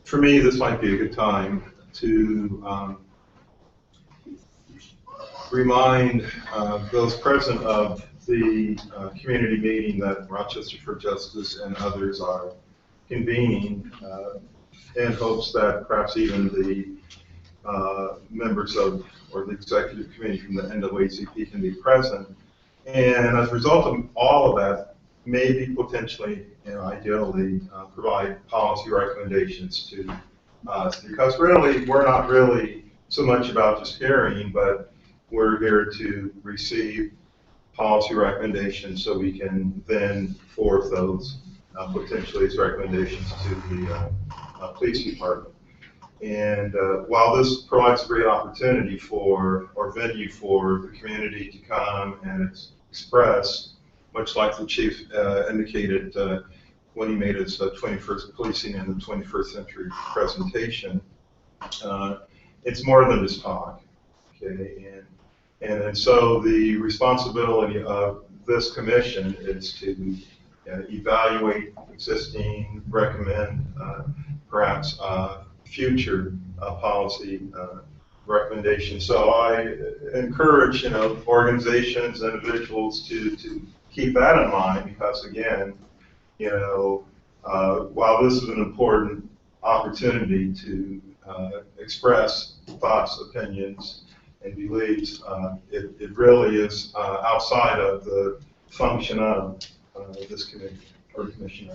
for me, this might be a good time to remind those present of the community meeting that Rochester for Justice and others are convening in hopes that perhaps even the members of, or the executive committee from the NAACP can be present. And as a result of all of that, maybe potentially, ideally, provide policy recommendations to us. Because really, we're not really so much about just hearing, but we're here to receive policy recommendations so we can then forward those potentially as recommendations to the police department. And while this provides a great opportunity for, or venue for the community to come and express, much like the chief indicated when he made his 21st Policing in the 21st Century presentation, it's more than just talk, okay? And so the responsibility of this commission is to evaluate existing, recommend perhaps future policy recommendations. So I encourage, organizations, individuals to keep that in mind, because again, while this is an important opportunity to express thoughts, opinions, and beliefs, it really is outside of the function of this committee or commission.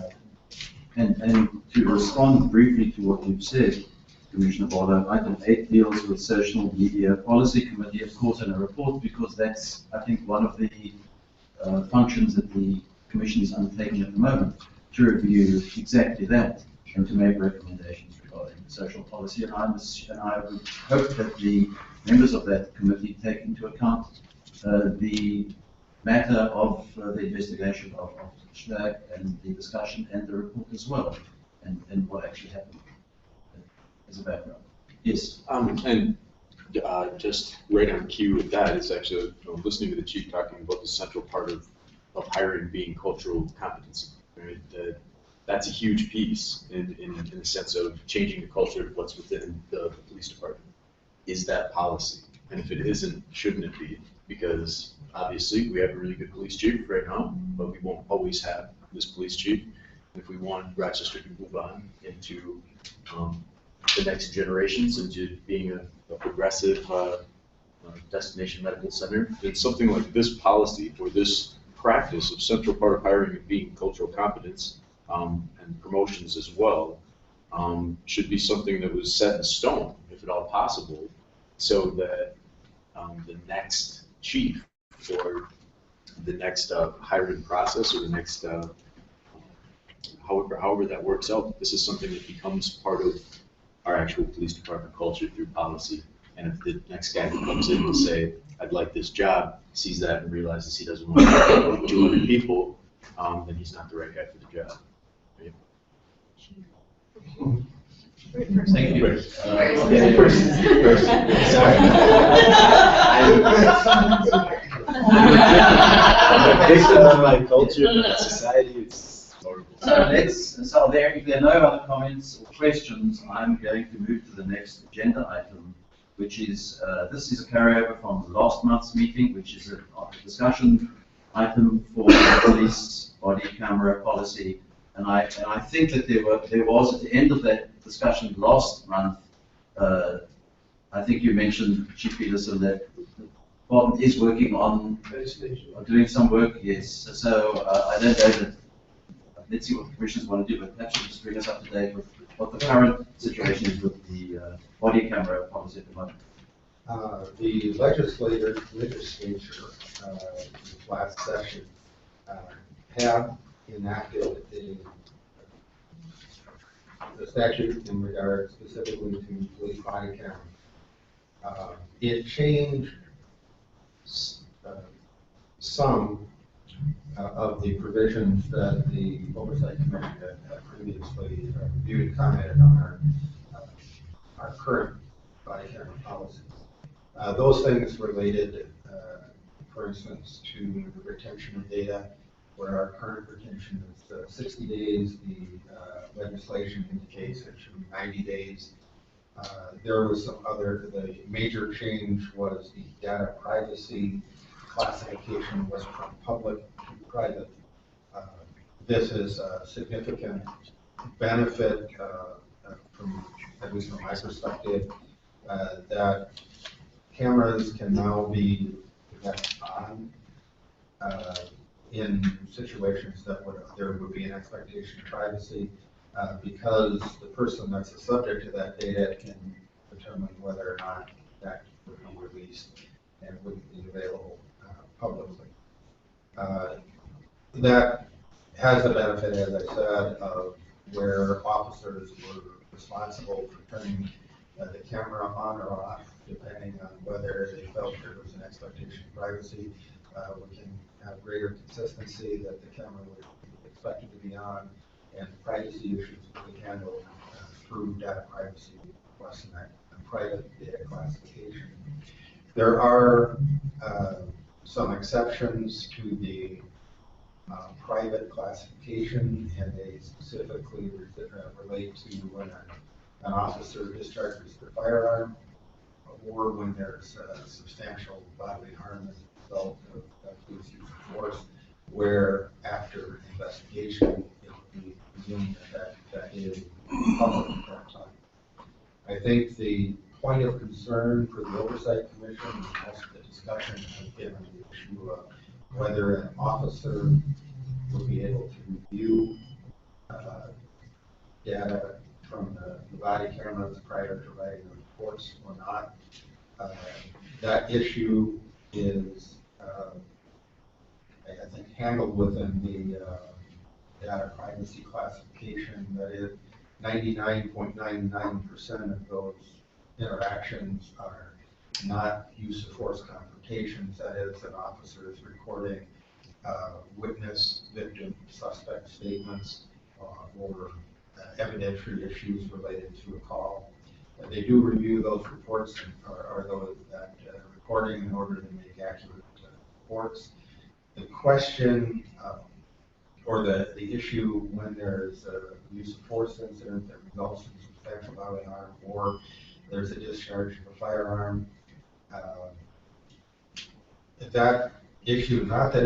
And to respond briefly to what you've said, Commissioner Barlow, item 8 deals with social media policy committee, of course, in a report, because that's, I think, one of the functions that the commission is undertaking at the moment, to review exactly that and to make recommendations regarding social policy. And I would hope that the members of that committee take into account the matter of the investigation of Schlag and the discussion and the report as well, and what actually happened as a background. Yes. And just right on cue with that is actually listening to the chief talking about the central part of hiring being cultural competency. Right? That's a huge piece in the sense of changing the culture of what's within the police department. Is that policy? And if it isn't, shouldn't it be? Because obviously we have a really good police chief right now, but we won't always have this police chief. If we want Rochester to move on into the next generations, into being a progressive destination medical center, then something like this policy or this practice of central part of hiring and being cultural competence and promotions as well should be something that was set in stone, if at all possible, so that the next chief or the next hiring process or the next however that works out, this is something that becomes part of our actual police department culture through policy. And if the next guy who comes in to say, I'd like this job, sees that and realizes he doesn't want to work with 200 people, then he's not the right guy for the job. Right? Thank you. Victim of my culture and society, it's horrible. So if there are no other comments or questions, I'm going to move to the next agenda item, which is, this is a carryover from last month's meeting, which is a discussion item for the police body camera policy. And I think that there was at the end of that discussion last month, I think you mentioned, Chief Peterson, that the department is working on doing some work, yes. So I don't know that, let's see what the commissioners want to do, but perhaps you just bring us up to date with what the current situation is with the body camera policy at the moment. The legislature, last session, have enacted the statute in regard specifically to police body camera. It changed some of the provisions that the Oversight Commission had previously reviewed and commented on our current body camera policies. Those things related, for instance, to the retention of data, where our current retention is 60 days. The legislation indicates it should be 90 days. There was some other, the major change was the data privacy classification was from public to private. This is a significant benefit from, at least from my perspective, that cameras can now be left on in situations that there would be an expectation of privacy, because the person that's the subject to that data can determine whether or not that would be released and wouldn't be available publicly. That has the benefit, as I said, of where officers were responsible for turning the camera on or off, depending on whether they felt there was an expectation of privacy. We can have greater consistency that the camera was expected to be on, and privacy issues will be handled through data privacy requests and private data classification. There are some exceptions to the private classification, and they specifically relate to when an officer discharges their firearm, or when there's substantial bodily harm as a result of police use of force, where after investigation it will be presumed that is public at that time. I think the point of concern for the Oversight Commission and most of the discussion has been the issue of whether an officer will be able to review data from the body cameras prior to writing the reports or not. That issue is, I think, handled within the data privacy classification. That is, 99.99% of those interactions are not use of force confrontations. That is, an officer is recording witness, victim, suspect statements or evidentiary issues related to a call. They do review those reports or that recording in order to make accurate reports. The question or the issue when there's a use of force incident that results in substantial bodily harm, or there's a discharge of a firearm, that issue, not that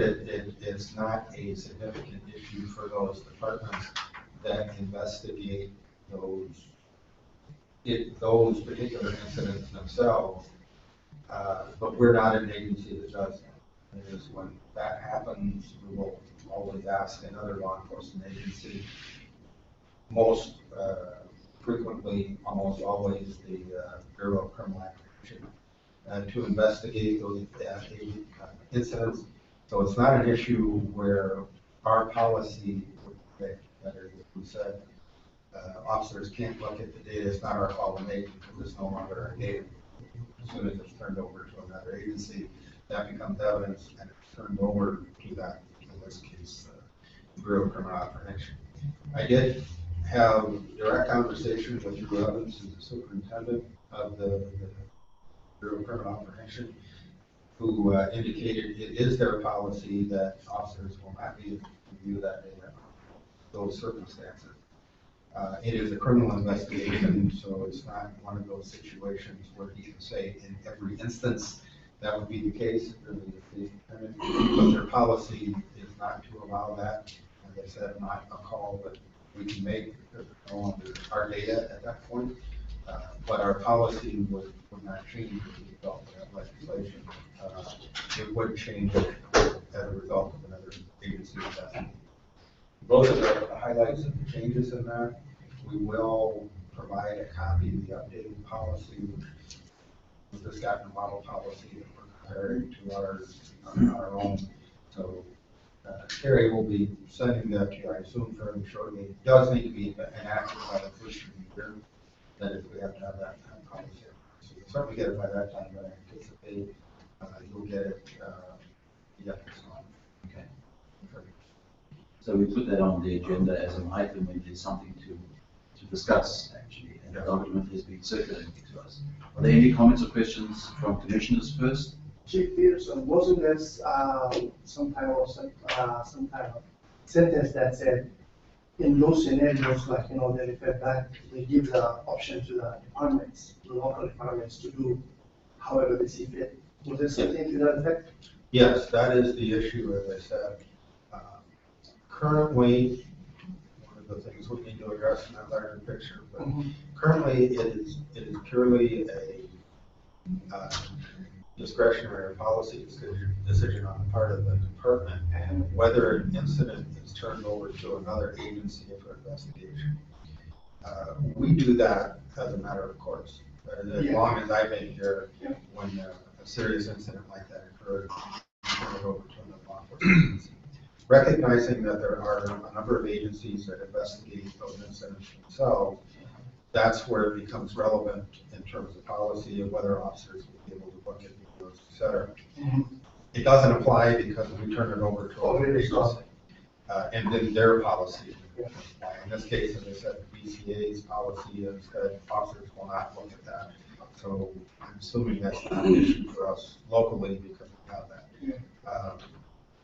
it's not a significant issue for those departments that investigate those particular incidents themselves, but we're not an agency that does that. It is when that happens, we will always ask another law enforcement agency, most frequently, almost always, the Bureau of Criminal Apprehension, to investigate those incidents. So it's not an issue where our policy would predict, that is, if we said officers can't look at the data, it's not our fault to make because it's no longer our data. As soon as it's turned over to another agency, that becomes evidence and it's turned over to that, in this case, the Bureau of Criminal Apprehension. I did have direct conversations with Drew Evans, who's the superintendent of the Bureau of Criminal Apprehension, who indicated it is their policy that officers will not be able to review that data, those circumstances. It is a criminal investigation, so it's not one of those situations where you can say in every instance that would be the case. But their policy is not to allow that. Like I said, not a call that we can make because it's no longer our data at that point. But our policy would not change as a result of that legislation. It would change as a result of another agency investigation. Those are the highlights of the changes in that. We will provide a copy of the updated policy, which we've just gotten a model policy that we're comparing to our own. So Terry will be sending that to you, I assume, fairly shortly. It does need to be enacted by the first of the year. That is, we have to have that policy. So you'll certainly get it by that time, but I anticipate you'll get it this month. Okay. So we put that on the agenda as an item when there's something to discuss, actually, and the document has been circulated to us. Are there any comments or questions from commissioners first? Chief Peterson, wasn't there some type of sentence that said, in those scenarios, like, they refer back, they give the option to the departments, the local departments to do however they see fit? Was there something to that effect? Yes, that is the issue, as I said. Currently, one of the things we need to address in that larger picture, but currently it is purely a discretionary policy decision on the part of the department, and whether an incident is turned over to another agency for investigation. We do that as a matter of course. As long as I've been here, when a serious incident like that occurred, we turn it over to another law enforcement agency. Recognizing that there are a number of agencies that investigate those incidents themselves, that's where it becomes relevant in terms of policy of whether officers will be able to look at videos, et cetera. It doesn't apply because we turn it over to another agency. And then their policy. In this case, as I said, BCA's policy is that officers will not look at that. So I'm assuming that's not an issue for us locally because we have that.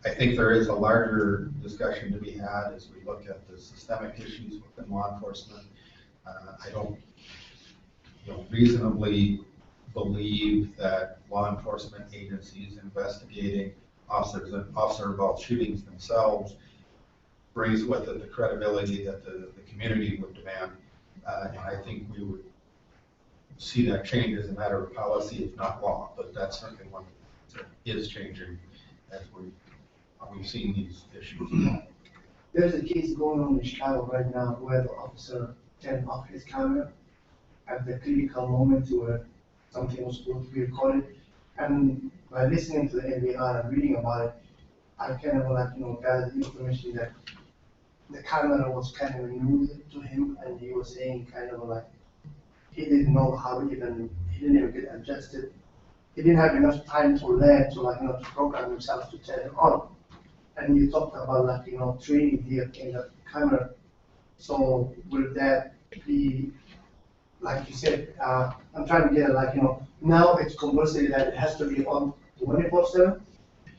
I think there is a larger discussion to be had as we look at the systemic issues within law enforcement. I don't reasonably believe that law enforcement agencies investigating officer-involved shootings themselves brings with it the credibility that the community would demand. And I think we would see that change as a matter of policy, if not law, but that's certainly one that is changing as we've seen these issues. There's a case going on in Chicago right now where the officer turned off his camera at the critical moment where something was supposed to be recorded. And by listening to the NBR and reading about it, I kind of gathered the information that the camera was kind of new to him, and he was saying he didn't know how he didn't even get adjusted. He didn't have enough time to learn to program himself to turn it on. And you talked about training here in the camera. So will that be, like you said, I'm trying to get now it's compulsory that it has to be on 24/7,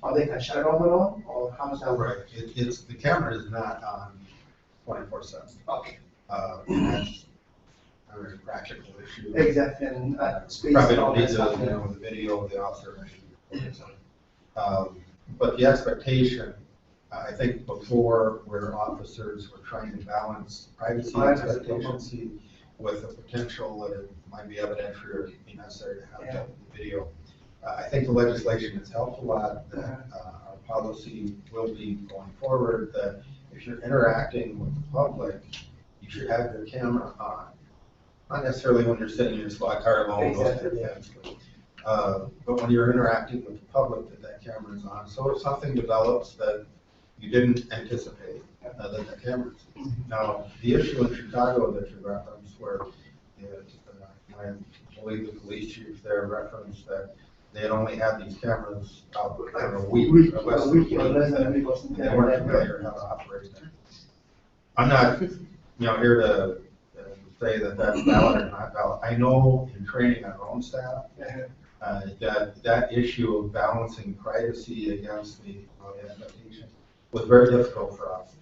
or they can shut it off and on, or how does that work? Right. It's the camera is not on 24/7. Okay. And that's a practical issue. Exactly. And space. Probably don't need the video of the officer. But the expectation, I think before, where officers were trying to balance privacy expectations with the potential that it might be evidentiary or be necessary to have the video. I think the legislation has helped a lot, that our policy will be going forward, that if you're interacting with the public, you should have your camera on. Not necessarily when you're sitting in your squad car alone, Exactly. But when you're interacting with the public, that camera is on. So if something develops that you didn't anticipate, that the camera's. Now, the issue in Chicago that you referenced, where I believe the police chief there referenced that they had only had these cameras out for a week or less than a week, and they weren't familiar how to operate them. I'm not, here to say that that's valid or not valid. I know in training our own staff, that issue of balancing privacy against the expectation was very difficult for us.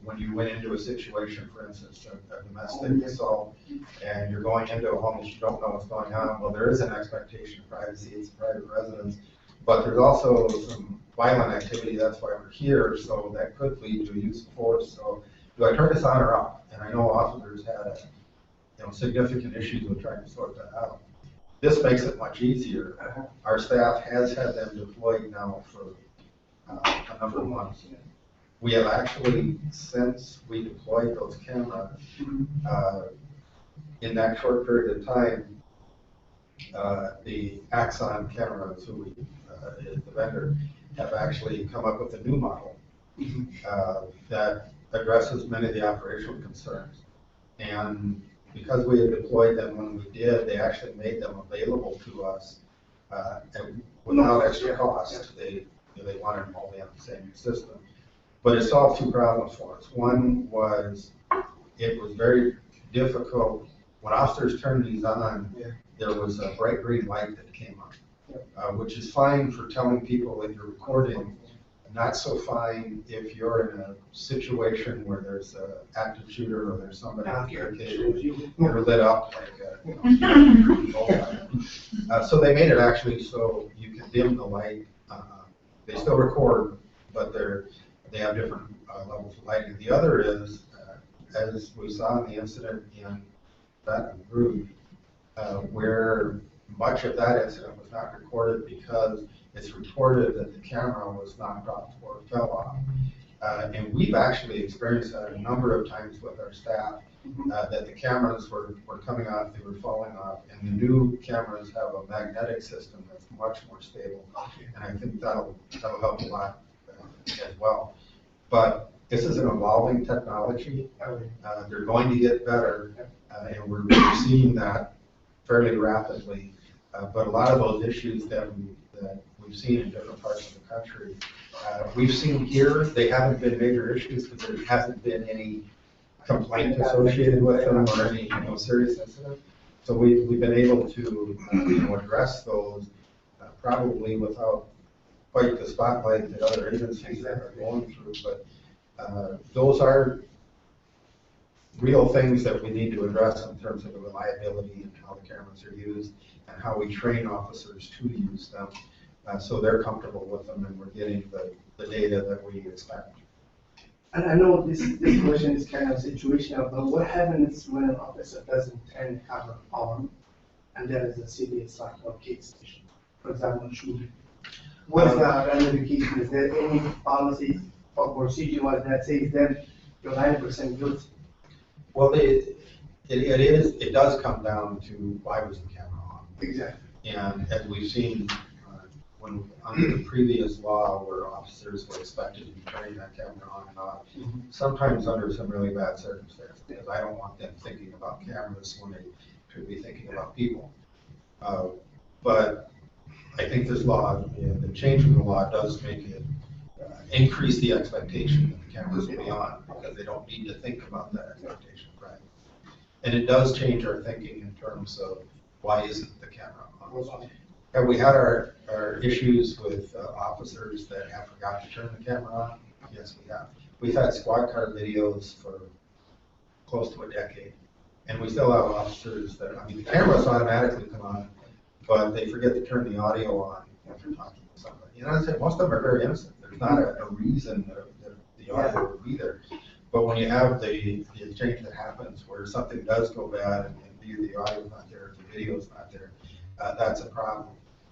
When you went into a situation, for instance, a domestic assault, and you're going into a home that you don't know what's going on, well, there is an expectation of privacy, it's a private residence, but there's also some violent activity, that's why we're here, so that could lead to use of force. So do I turn this on or off? And I know officers had significant issues with trying to sort that out. This makes it much easier. Our staff has had them deployed now for a number of months. We have actually, since we deployed those cameras, in that short period of time, the Axon cameras, who is the vendor, have actually come up with a new model that addresses many of the operational concerns. And because we had deployed them when we did, they actually made them available to us without extra cost. They wanted them all on the same system. But it solved two problems for us. One was it was very difficult. When officers turned these on, there was a bright green light that came on, which is fine for telling people that you're recording. Not so fine if you're in a situation where there's an active shooter or there's somebody barricaded, you're lit up like so they made it actually so you can dim the light. They still record, but they have different levels of lighting. The other is, as we saw in the incident in Baton Rouge, where much of that incident was not recorded because it's reported that the camera was knocked off or fell off. And we've actually experienced that a number of times with our staff, that the cameras were coming off, they were falling off, and the new cameras have a magnetic system that's much more stable. And I think that'll help a lot as well. But this is an evolving technology. They're going to get better, and we're seeing that fairly rapidly. But a lot of those issues that we've seen in different parts of the country, we've seen here, they haven't been major issues because there hasn't been any complaint associated with them or any serious incident. So we've been able to address those probably without quite the spotlight that other agencies are going through. But those are real things that we need to address in terms of the reliability and how the cameras are used and how we train officers to use them so they're comfortable with them and we're getting the data that we expect. And I know this question is kind of situational, but what happens when an officer doesn't turn the camera on and there is a serious case, for example, shooting? What's the ramification? Is there any policy or procedure that says that you're 90% guilty? Well, it does come down to why was the camera on? Exactly. And as we've seen when under the previous law where officers were expected to be turning that camera on and off, sometimes under some really bad circumstances, because I don't want them thinking about cameras when they should be thinking about people. But I think this law, the change in the law does make it increase the expectation that the cameras will be on because they don't need to think about that expectation, right? And it does change our thinking in terms of why isn't the camera on? Have we had our issues with officers that have forgot to turn the camera on? Yes, we have. We've had squad car videos for close to a decade, and we still have officers that, the cameras automatically come on, but they forget to turn the audio on after talking to somebody. I said most of them are very innocent. There's not a reason that the audio would be there. But when you have the exchange that happens where something does go bad and either the audio's not there, the video's not there, that's a problem.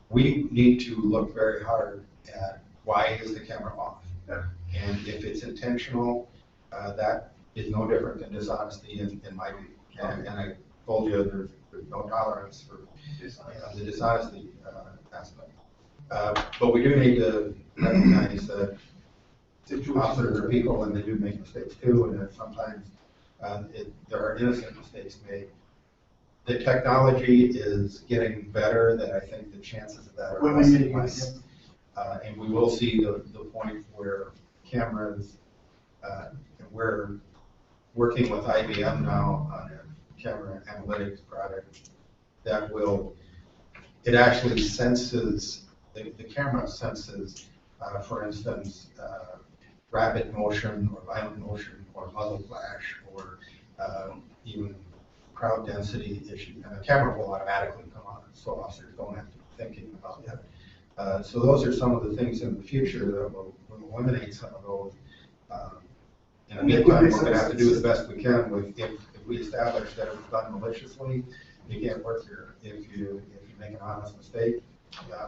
We need to look very hard at why is the camera off. And if it's intentional, that is no different than dishonesty in my view. And I told you there's no tolerance for the dishonesty aspect. But we do need to recognize that officers are people and they do make mistakes too, and that sometimes there are innocent mistakes made. The technology is getting better, that I think the chances of that are less. And we will see the point where cameras, we're working with IBM now on a camera analytics product that it actually senses, the camera senses, for instance, rapid motion or violent motion or muzzle flash or even crowd density issue, and the camera will automatically come on, so officers don't have to be thinking about that. So those are some of the things in the future that will eliminate some of those. In the meantime, we're going to have to do the best we can with, if we establish that it was done maliciously, you can't work here. If you make an honest mistake,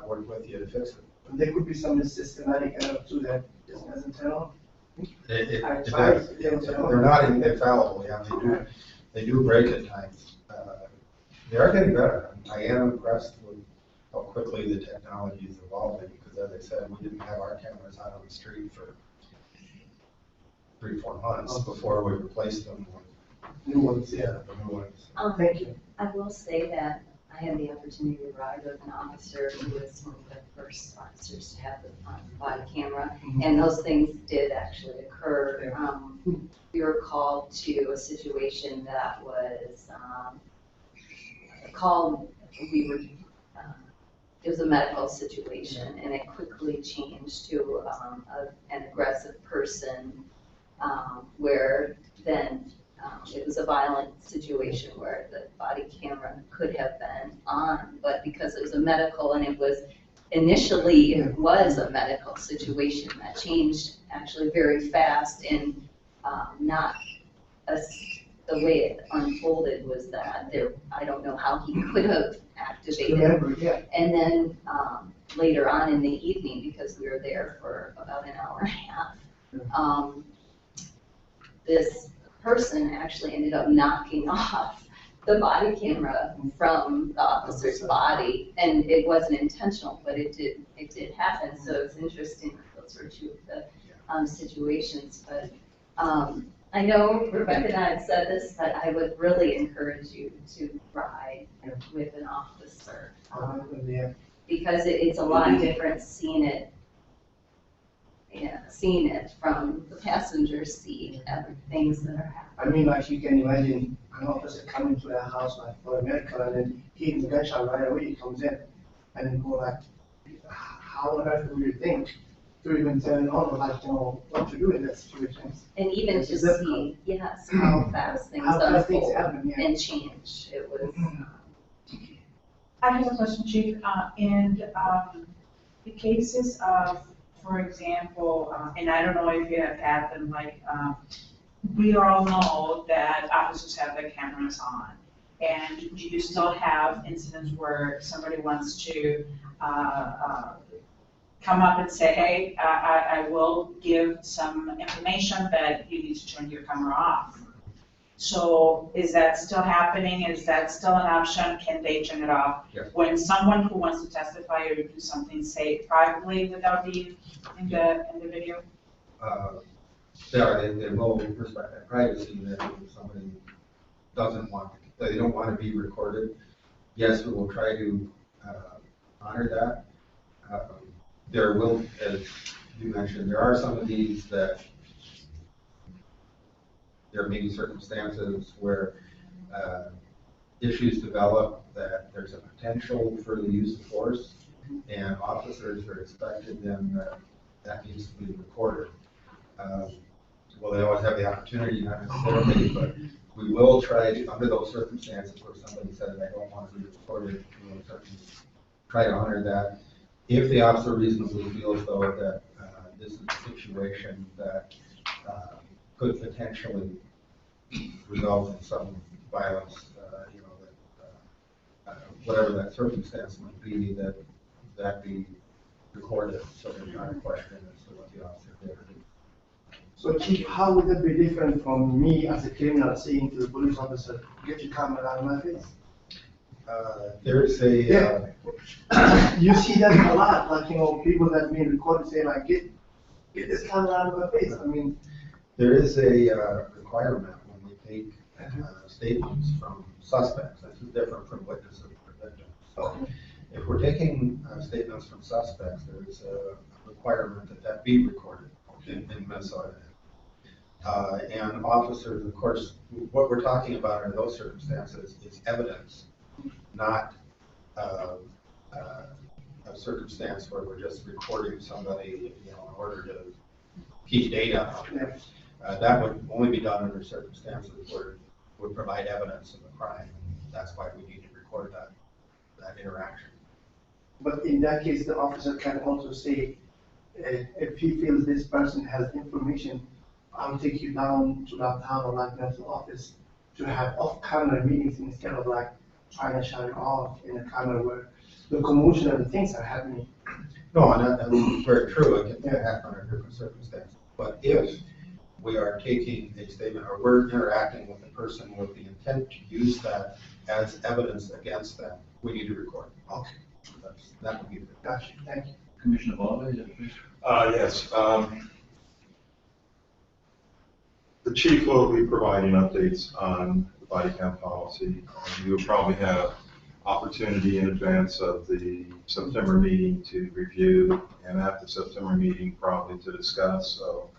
work with you to fix it. There could be some systematic error too that just doesn't turn on. They're not infallible, yeah, they do break at times. They are getting better. I am impressed with how quickly the technology is evolving, because as I said, we didn't have our cameras out on the street for 3-4 months before we replaced them with New ones, the new ones. Thank you. I will say that I had the opportunity to ride with an officer who was one of the first officers to have the body camera, and those things did actually occur. We were called to a situation that was it was a medical situation, and it quickly changed to an aggressive person, where then it was a violent situation where the body camera could have been on, but because it was a medical and it was a medical situation, that changed actually very fast, and not the way it unfolded was that I don't know how he could have activated. And then later on in the evening, because we were there for about an hour and a half, this person actually ended up knocking off the body camera from the officer's body, and it wasn't intentional, but it did happen. So it's interesting. Those were two of the situations. But I know Rebecca and I had said this, but I would really encourage you to ride with an officer, because it's a lot different seeing it from the passenger seat and things that are happening. I mean, like, you can imagine an officer coming to their house like for a medical, and then hearing the gunshot right away, he comes in, and then go like, how on earth do you think to even turn on, like, what to do in that situation? And even to see, how fast things unfold and change. It was. I have a question, Chief. In the cases of, for example, and I don't know if it have happened, like, we all know that officers have their cameras on, and you still have incidents where somebody wants to come up and say, hey, I will give some information, but you need to turn your camera off. So is that still happening? Is that still an option? Can they turn it off? Yes. When someone who wants to testify or do something, say privately without being in the video? They will respect that privacy, that if somebody they don't want to be recorded, yes, we will try to honor that. There will, as you mentioned, there are some of these that there may be circumstances where issues develop that there's a potential for the use of force, and officers are expected then that needs to be recorded. Well, they always have the opportunity, not necessarily, but we will try to, under those circumstances where somebody says, I don't want to be recorded, we will certainly try to honor that. If the officer reasonably feels, though, that this is a situation that could potentially result in some violence, whatever that circumstance might be, that be recorded, so there's not a question as to what the officer did. So, Chief, how would that be different from me as a criminal saying to the police officer, get your camera out of my face? There's a... You see that a lot, like, people that being recorded say, like, get this camera out of my face. I mean... There is a requirement when we take statements from suspects. This is different from witnesses or victims. So if we're taking statements from suspects, there is a requirement that be recorded in Minnesota. And officers, of course, what we're talking about in those circumstances is evidence, not a circumstance where we're just recording somebody, in order to keep data. That would only be done under circumstances where it would provide evidence of a crime. That's why we need to record that interaction. But in that case, the officer can also say, if he feels this person has information, I'll take you down to downtown or like mental office to have off-camera meetings instead of like trying to shut it off in a camera where the commotion and the things are happening. No, and that's very true. It can happen under different circumstances. But if we are taking a statement or we're interacting with the person with the intent to use that as evidence against them, we need to record. Okay. That would be good. Gotcha, thank you. Commissioner Barber, you have a question? Yes. The chief will be providing updates on the body cam policy. You will probably have opportunity in advance of the September meeting to review, and at the September meeting probably to discuss. So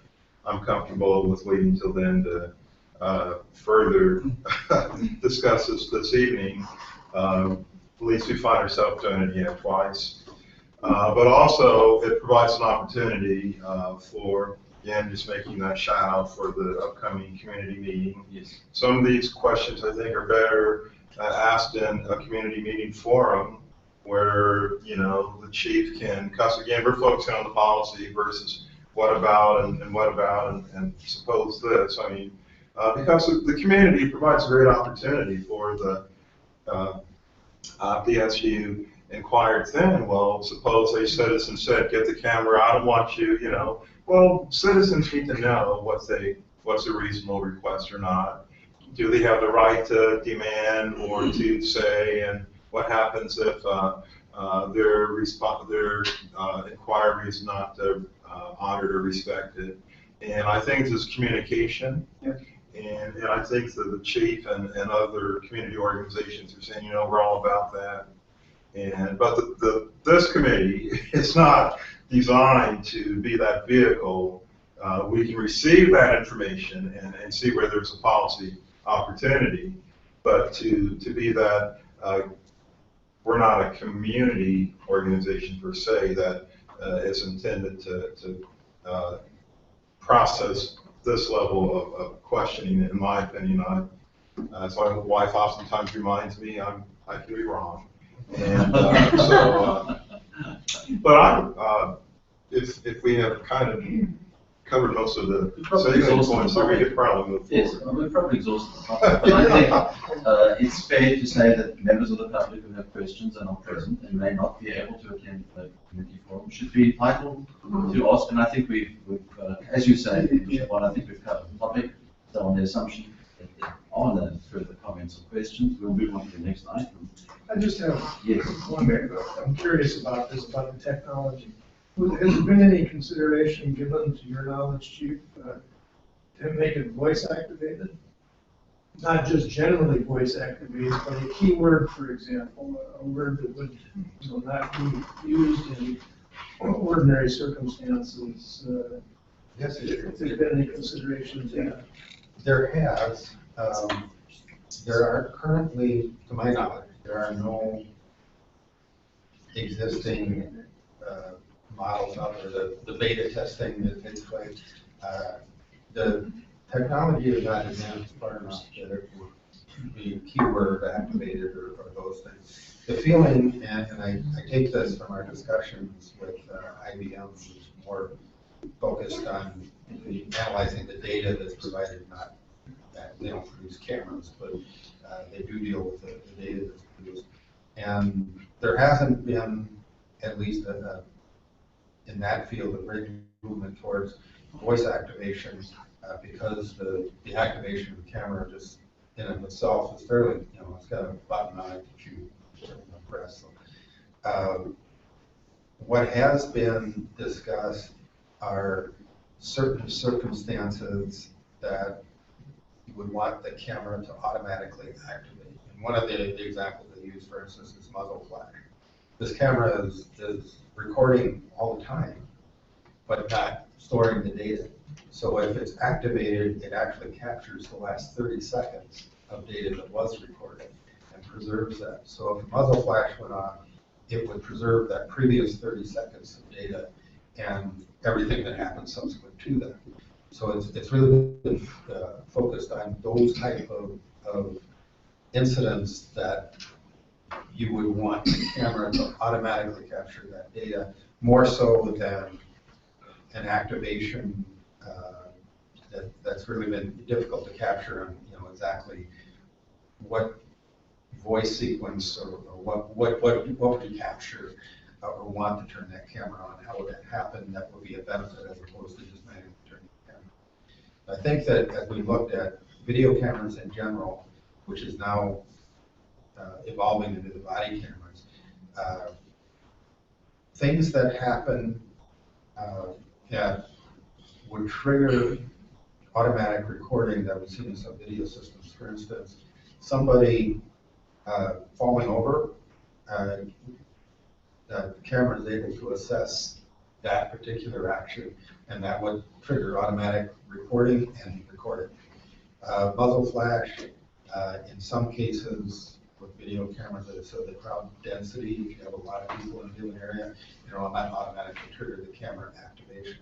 I'm comfortable with waiting till then to further discuss this evening. At least we find ourselves doing it again twice. But also it provides an opportunity for, again, just making that shout out for the upcoming community meeting. Yes. Some of these questions I think are better asked in a community meeting forum where, you know, the chief can, because again, we're focusing on the policy versus what about and what about and suppose this. I mean, because the community provides a great opportunity for the PSU inquired then, well, suppose a citizen said, get the camera, I don't want you, you know. Well, citizens need to know what's a reasonable request or not. Do they have the right to demand or to say, and what happens if their inquiry is not honored or respected? And I think this is communication. Yeah. And I think that the chief and other community organizations are saying, you know, we're all about that. But this committee is not designed to be that vehicle. We can receive that information and see where there's a policy opportunity, but to be that, we're not a community organization per se that is intended to process this level of questioning, in my opinion. So my wife oftentimes reminds me I can be wrong. And but if we have kind of covered most of the salient points, so we could probably move forward. Yes, we're probably exhausted. But I think it's fair to say that members of the public who have questions are not present and may not be able to attend the community forum should be entitled to ask. And I think we've as you say, well, I think we've covered the topic. So on the assumption that there are no further comments or questions, we'll move on to the next item. I just have Yes. one, I'm curious about this, about the technology. Has there been any consideration given, to your knowledge, Chief, to make it voice activated? Not just generally voice activated, but a keyword, for example, a word that would, you know, not be used in ordinary circumstances. Yes, If there's been any consideration to that. there has. There are currently, to my knowledge, there are no existing models out there. The beta testing that takes place, the technology is not advanced far enough that it would be keyword activated or those things. The feeling, and I take this from our discussions with IBM, which is more focused on analyzing the data that's provided, not that they don't produce cameras, but they do deal with the data that's produced. And there hasn't been, at least in that field, a great movement towards voice activation because the activation of the camera just in and of itself is fairly, you know, it's got a button on it that you press. What has been discussed are certain circumstances that you would want the camera to automatically activate. And one of the examples they use, for instance, is muzzle flash. This camera is recording all the time, but not storing the data. So if it's activated, it actually captures the last 30 seconds of data that was recorded and preserves that. So if a muzzle flash went on, it would preserve that previous 30 seconds of data and everything that happens subsequent to that. So it's really been focused on those type of incidents that you would want the camera to automatically capture that data, more so than an activation that's really been difficult to capture, and exactly what voice sequence or what would you capture or want to turn that camera on, how would that happen? That would be a benefit as opposed to just manually turning the camera. I think that as we looked at video cameras in general, which is now evolving into the body cameras, things that happen that would trigger automatic recording that we've seen in some video systems. For instance, somebody falling over, the camera is able to assess that particular action, and that would trigger automatic recording and record it. Muzzle flash, in some cases with video cameras, so the crowd density, if you have a lot of people in a given area, it might automatically trigger the camera activation.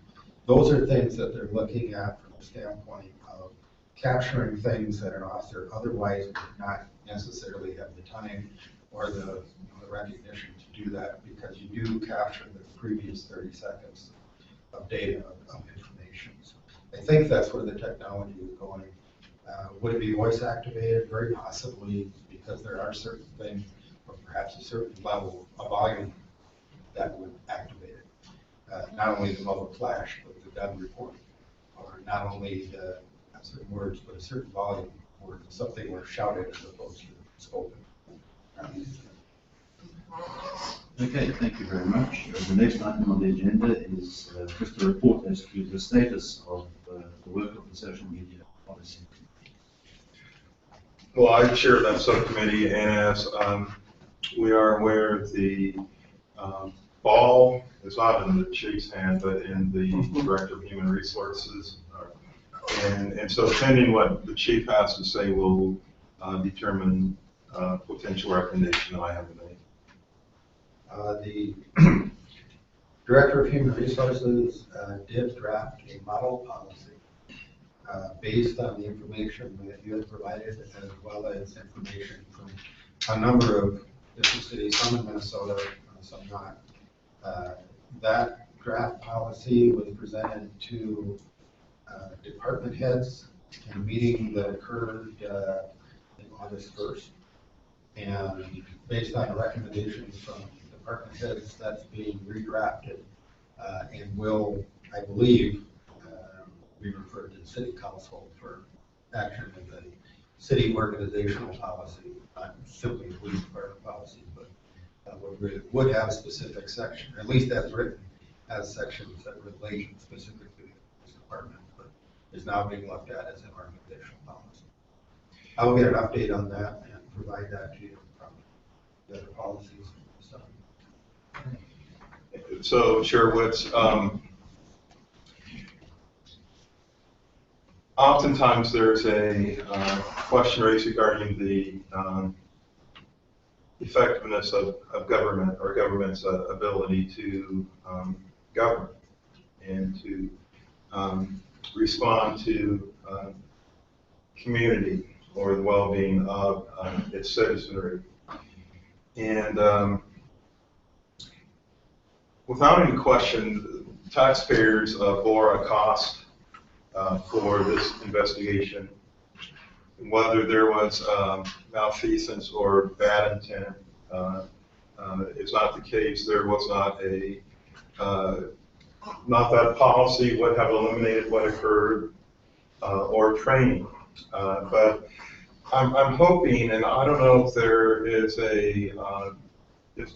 Those are things that they're looking at from the standpoint of capturing things that an officer otherwise would not necessarily have the time or the recognition to do that, because you do capture the previous 30 seconds of data, of information. So I think that's where the technology is going. Would it be voice activated? Very possibly, because there are certain things, or perhaps a certain level of volume that would activate it. Not only the muzzle flash, but the gun report, or not only not certain words, but a certain volume, or something were shouted as opposed to spoken. Okay, thank you very much. The next item on the agenda is just a report as to the status of the work of the social media policy. Well, I chair that subcommittee, and as we are aware, the ball is not in the chief's hand, but in the Director of Human Resources. And so pending what the chief has to say, will determine potential recommendation that I have to make. The Director of Human Resources did draft a model policy based on the information that you have provided, as well as information from a number of different cities, some in Minnesota, some not. That draft policy was presented to department heads in a meeting that occurred in August 1st. And based on the recommendations from department heads, that's being redrafted and will, I believe, be referred to the city council for action in the city organizational policy, not simply a police department policy, but would have a specific section, at least as written, as sections that relate specifically to the police department, but is now being looked at as an organizational policy. I will get an update on that and provide that to you from the other policies. So, Chair Witz, oftentimes there's a question raised regarding the effectiveness of government, or government's ability to govern and to respond to community or the well-being of its citizenry. And without any question, taxpayers bore a cost for this investigation. Whether there was malfeasance or bad intent is not the case. There was not that policy would have eliminated what occurred or training. But I'm hoping, and I don't know if there is if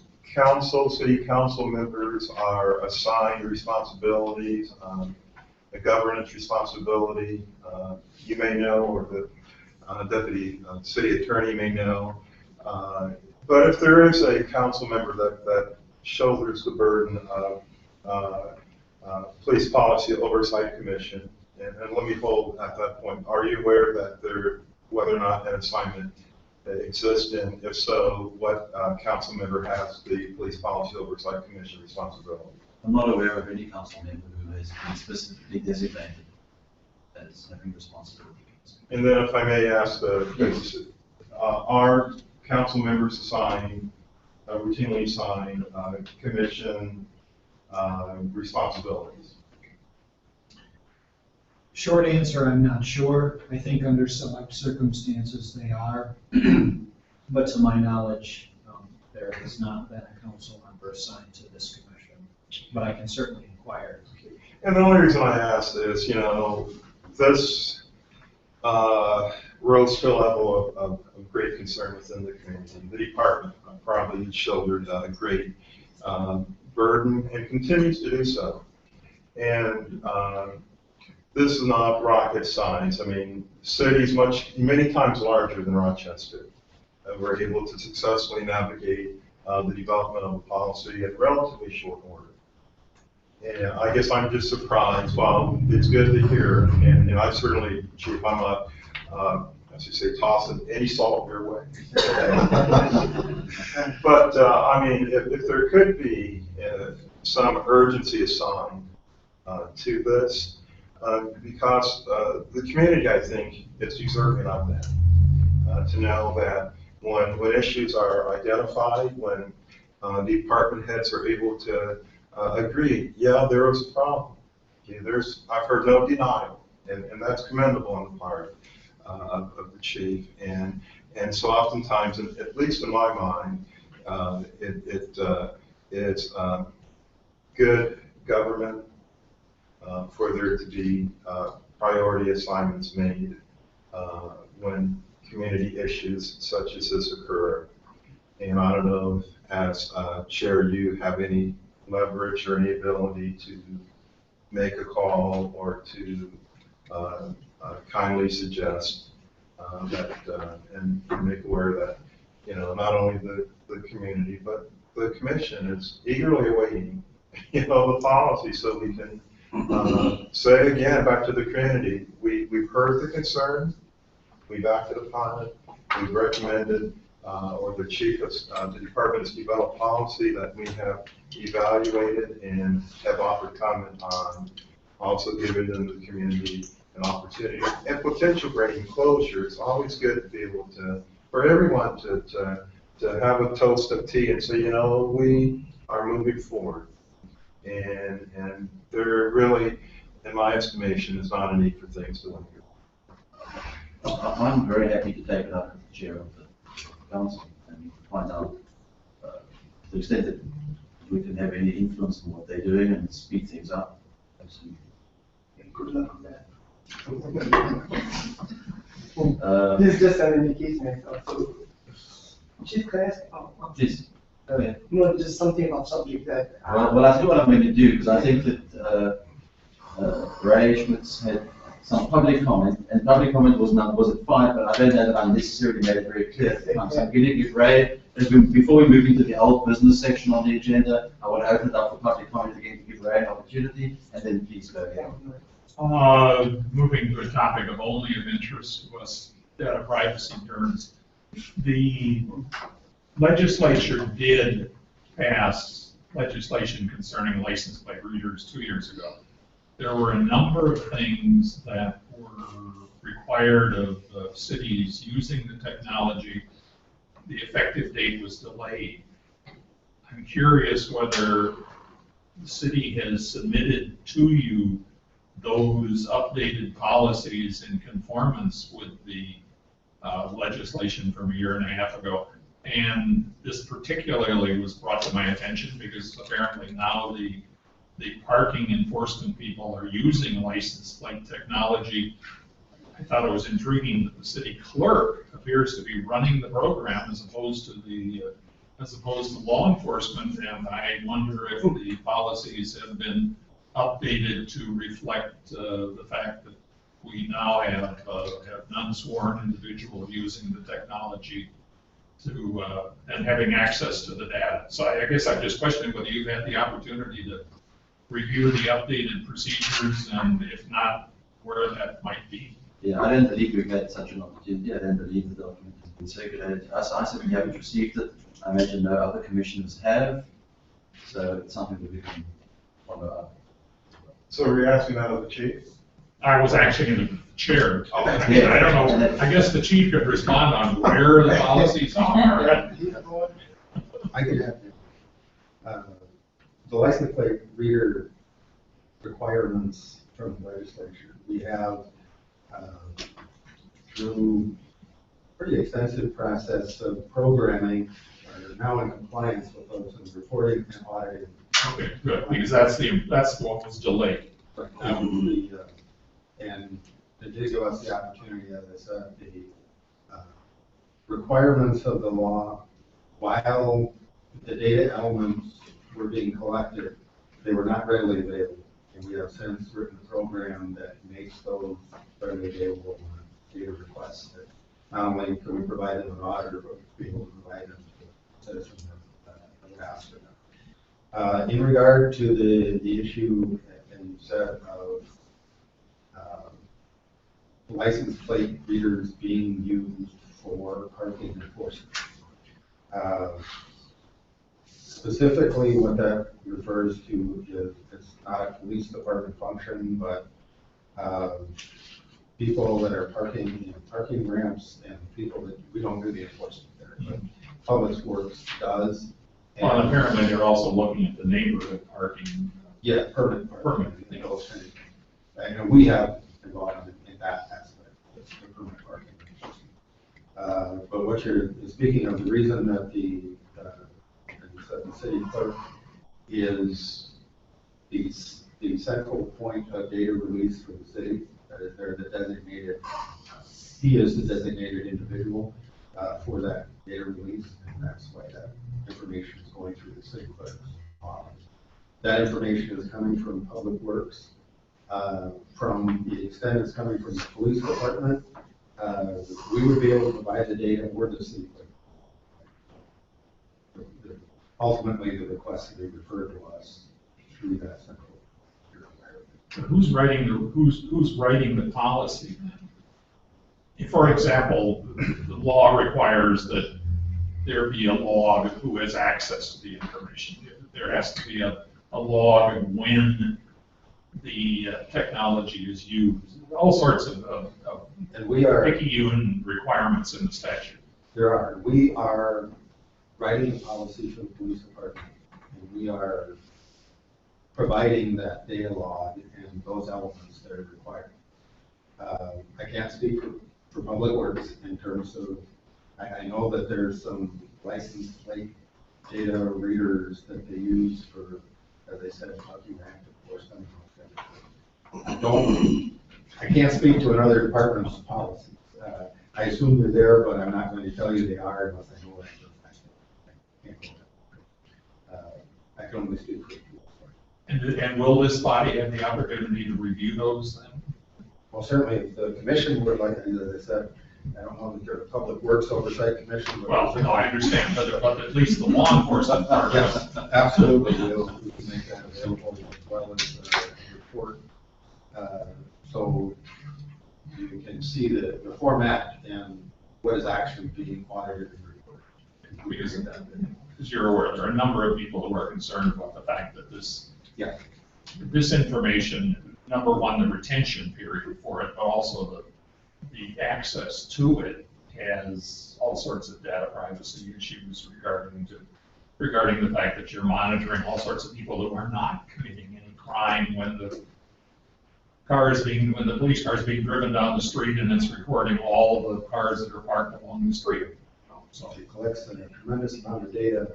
city council members are assigned responsibilities, a governance responsibility, you may know, or the deputy city attorney may know. But if there is a council member that shoulders the burden of Police Policy Oversight Commission, and let me hold at that point, are you aware that whether or not an assignment exists, and if so, what council member has the Police Policy Oversight Commission responsibility? I'm not aware of any council member who has been specifically designated as having responsibility. And then if I may ask, Yes. are council members assigned, routinely assigned, commission responsibilities? Short answer, I'm not sure. I think under select circumstances they are. But to my knowledge, there has not been a council member assigned to this commission. But I can certainly inquire. And the only reason I asked is, this rose to a level of great concern within the community. The department probably shouldered a great burden and continues to do so. And this is not rocket science. I mean, the city is many times larger than Rochester. We're able to successfully navigate the development of a policy in relatively short order. And I guess I'm just surprised. Well, it's good to hear, and I certainly, Chief, I'm not, as you say, tossing any salt your way. But I mean, if there could be some urgency assigned to this, because the community, I think, is deserving of that, to know that when issues are identified, when the department heads are able to agree, yeah, there is a problem. Okay, I've heard no denial, and that's commendable on the part of the chief. And so oftentimes, at least in my mind, it's good government for there to be priority assignments made when community issues such as this occur. And I don't know if, as chair, you have any leverage or any ability to make a call or to kindly suggest that and make aware that not only the community but the commission is eagerly awaiting the policy, so we can say again back to the community, we've heard the concern, we've acted upon it, we've recommended, or the chief of the department has developed policy that we have evaluated and have offered comment on, also giving them the community an opportunity and potential breaking closure. It's always good to be able to, for everyone to have a toast of tea and say, we are moving forward. And there really, in my estimation, is not a need for things to linger. I'm very happy to take it up with the chair of the council and find out to the extent that we can have any influence on what they're doing and speed things up. Absolutely. Yeah, good luck on that. This is just an indication. So, Chief, can I ask? Please. Just something off subject that. Well, I think what I'm going to do, because I think that Ray Schmitz had some public comment, and public comment was at 5, but I don't know that I necessarily made it very clear at the time. So I'm going to give Ray, before we move into the old business section on the agenda, I want to open it up for public comment again to give Ray an opportunity, and then please go ahead. Moving to a topic of only of interest to us, data privacy concerns. The legislature did pass legislation concerning license plate readers 2 years ago. There were a number of things that were required of cities using the technology. The effective date was delayed. I'm curious whether the city has submitted to you those updated policies in conformance with the legislation from 1.5 years ago. And this particularly was brought to my attention because apparently now the parking enforcement people are using license plate technology. I thought it was intriguing that the city clerk appears to be running the program as opposed to law enforcement, and I wonder if the policies have been updated to reflect the fact that we now have non-sworn individuals using the technology to and having access to the data. So I guess I'm just questioning whether you've had the opportunity to review the updated procedures, and if not, where that might be. Yeah, I don't believe we've had such an opportunity. I don't believe the document has been circulated. I certainly haven't received it. I imagine no other commissioners have. So it's something that we can on the. So we're asking that of the chief? I was actually in the chair. Oh. I don't know, I guess the chief could respond on where the policies are. I could have, the license plate reader requirements from the legislature. We have, through pretty extensive process of programming, are now in compliance with those and reporting and auditing. Okay, good, because that's what was delayed. And it did give us the opportunity, as I said, the requirements of the law, while the data elements were being collected, they were not readily available. And we have since written a program that makes those readily available on data requests. That not only can we provide them to an auditor, but be able to provide them to citizens that ask for them. In regard to the issue, and you said of license plate readers being used for parking enforcement. Specifically, what that refers to is it's not a police department function, but people that are parking in parking ramps and people that, we don't do the enforcement there, but Public Works does. Well, and apparently they're also looking at the neighborhood parking. Yeah, permit. Permit. And we have involved in that aspect, the permit parking. But what you're speaking of, the reason that the city clerk is the central point of data release for the city, that is, they're the designated, he is the designated individual for that data release, and that's why that information is going through the city clerk's office. That information is coming from Public Works. From the extent it's coming from the police department, we would be able to provide the data or the city clerk. Ultimately, the request to be referred to us through that central. Who's writing the policy then? For example, the law requires that there be a log of who has access to the information. There has to be a log of when the technology is used. All sorts of and we are picky requirements in the statute. There are. We are writing a policy for the police department, and we are providing that data log and those elements that are required. I can't speak for Public Works in terms of, I know that there's some license plate data readers that they use for, as I said, parking ramp enforcement. I can't speak to another department's policies. I assume they're there, but I'm not going to tell you they are unless I know that. I can't go there. I can only speak for you. And will this body have the opportunity to review those then? Well, certainly, if the commission would like, as I said, I don't know that they're a Public Works Oversight Commission. But well, no, I understand, but at least the law enforcement part. Yes, absolutely. We can make that available as well as a report. So you can see the format and what is actually being audited and reported. Because as you're aware, there are a number of people who are concerned about the fact that this information, number one, the retention period for it, but also the access to it has all sorts of data privacy issues regarding the fact that you're monitoring all sorts of people who are not committing any crime when the police car is being driven down the street and it's recording all of the cars that are parked along the street. So it collects a tremendous amount of data,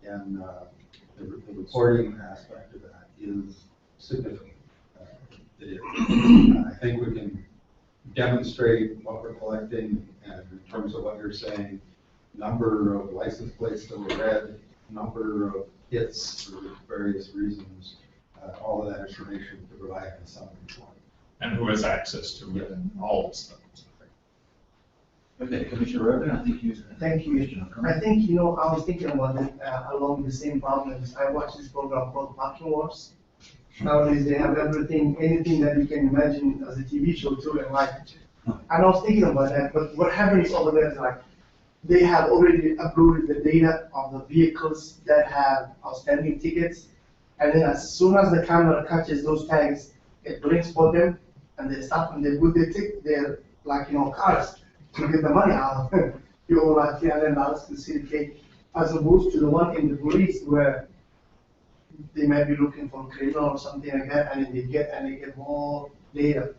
and the reporting aspect of that is significant. I think we can demonstrate what we're collecting, and in terms of what you're saying, number of license plates that were read, number of hits for various reasons, all of that information to provide in some report. And who has access to it and all of stuff. Okay, Commissioner Roden, I think you. Thank you. I think, I was thinking about it along the same problems. I watched this program called Parking Wars. Nowadays, they have everything, anything that you can imagine as a TV show too, and like, and I was thinking about that, but what happened is over there is like, they have already uploaded the data of the vehicles that have outstanding tickets, And then as soon as the camera catches those tags, it blinks for them, and they stop and they put their cars to get the money out. You owe like $300 to see the cake, as opposed to the one in the police where they might be looking for criminal or something like that, and then they get more data,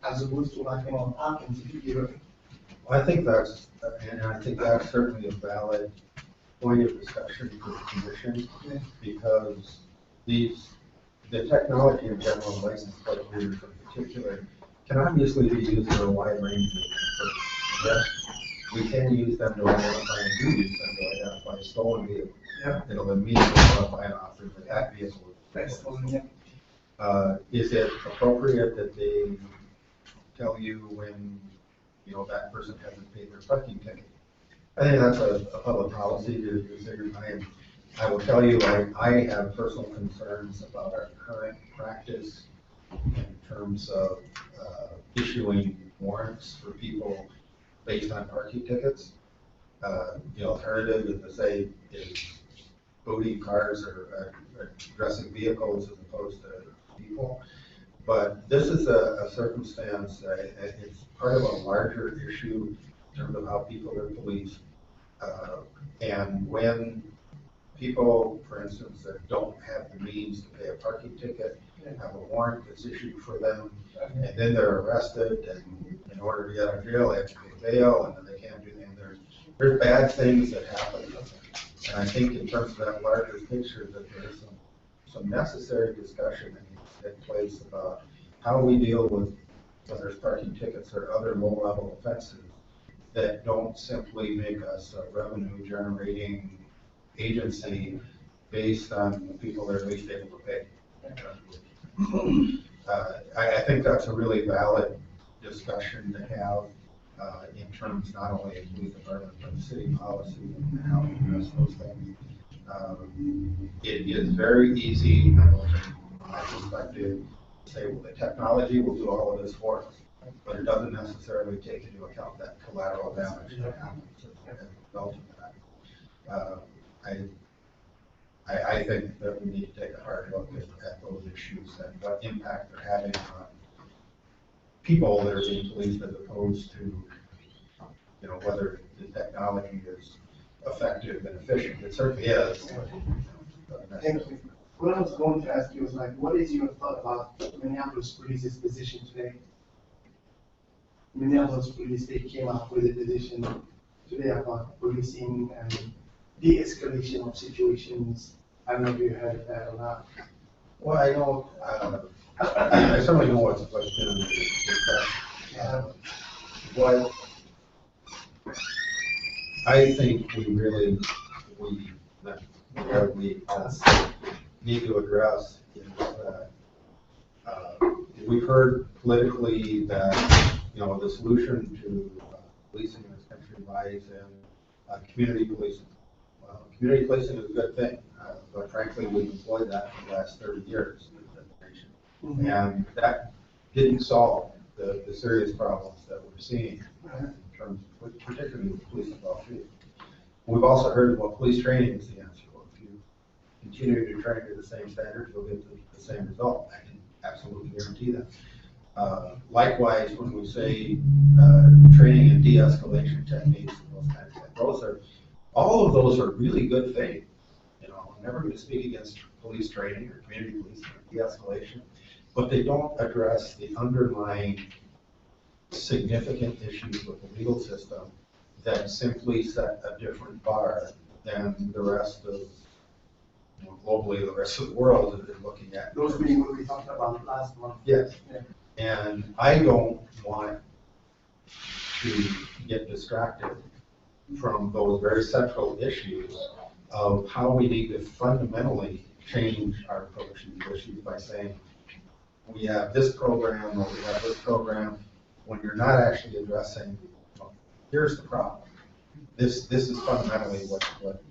as opposed to Hopkins, if you give it. I think that's, and I think that's certainly a valid point of discussion for the commission, because the technology in general, license plate readers in particular, can obviously be used for a wide range of purposes. Yes, we can use them to identify and do use them to identify stolen vehicles. Yeah. It'll immediately notify an officer that that vehicle is stolen. Is it appropriate that they tell you when, that person hasn't paid their parking ticket? I think that's a public policy decision. I will tell you, I have personal concerns about our current practice in terms of issuing warrants for people based on parking tickets. The alternative is to say is booting cars or addressing vehicles as opposed to people. But this is a circumstance that it's part of a larger issue in terms of how people are policed. And when people, for instance, that don't have the means to pay a parking ticket, have a warrant that's issued for them, and then they're arrested, and in order to get out of jail, they have to pay bail, and then they can't do anything. There's bad things that happen. And I think in terms of that larger picture, that there's some necessary discussion that needs to take place about how we deal with whether it's parking tickets or other low-level offenses that don't simply make us a revenue-generating agency based on the people that are least able to pay. I think that's a really valid discussion to have in terms not only of police department but city policy and how we address those things. It is very easy, from my perspective, to say, well, the technology will do all of this for us, but it doesn't necessarily take into account that collateral damage that happens as a result of that. I think that we need to take a hard look at those issues and what impact they're having on people that are being policed as opposed to, whether the technology is effective and efficient. It certainly is. Thank you. What I was going to ask you was what is your thought about Minneapolis Police's position today? Minneapolis Police, they came up with a position today about policing and de-escalation of situations. I don't know if you heard that or not. Well, I know, I certainly know what's been in the discussion. What I think we need to address is that we've heard politically that, the solution to policing in this country lies in community policing. Well, community policing is a good thing, but frankly, we've employed that for the last 30 years in this nation. Mm-hmm. And that didn't solve the serious problems that we're seeing in terms of, particularly with police involvement. We've also heard, well, police training is the answer. Well, if you continue to train to the same standards, you'll get the same result. I can absolutely guarantee that. Likewise, when we say training and de-escalation techniques, those kinds of things, all of those are really good things. I'm never going to speak against police training or community policing or de-escalation, but they don't address the underlying significant issues with the legal system that simply set a different bar than the rest of, globally, the rest of the world that they're looking at. Those being what we talked about last month. Yes. Yeah. And I don't want to get distracted from those very central issues of how we need to fundamentally change our approach to these issues by saying, we have this program or we have this program, when you're not actually addressing, here's the problem. This is fundamentally what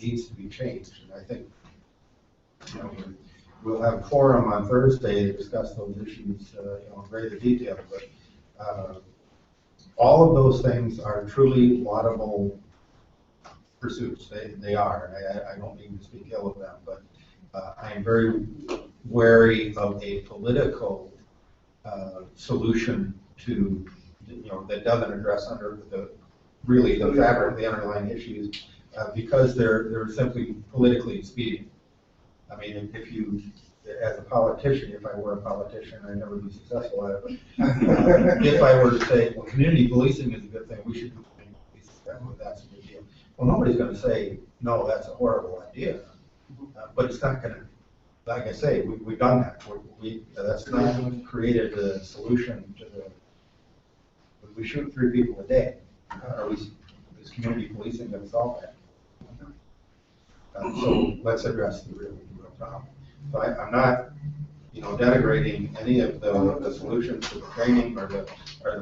needs to be changed. And I think we'll have a forum on Thursday to discuss those issues in greater detail. But all of those things are truly laudable pursuits. They are. I don't mean to speak ill of them, but I'm very wary of a political solution to, that doesn't address really the fabric, the underlying issues, because they're simply politically expedient. I mean, if you, as a politician, if I were a politician, I'd never be successful at it, but if I were to say, well, community policing is a good thing, we should do community policing, that's a good deal. Well, nobody's gonna say, no, that's a horrible idea, but it's not gonna, like I say, we've done that. That's not created a solution to we shoot 3 people a day. Is community policing gonna solve that? So let's address the real problem. So I'm not, denigrating any of the solutions to the training or the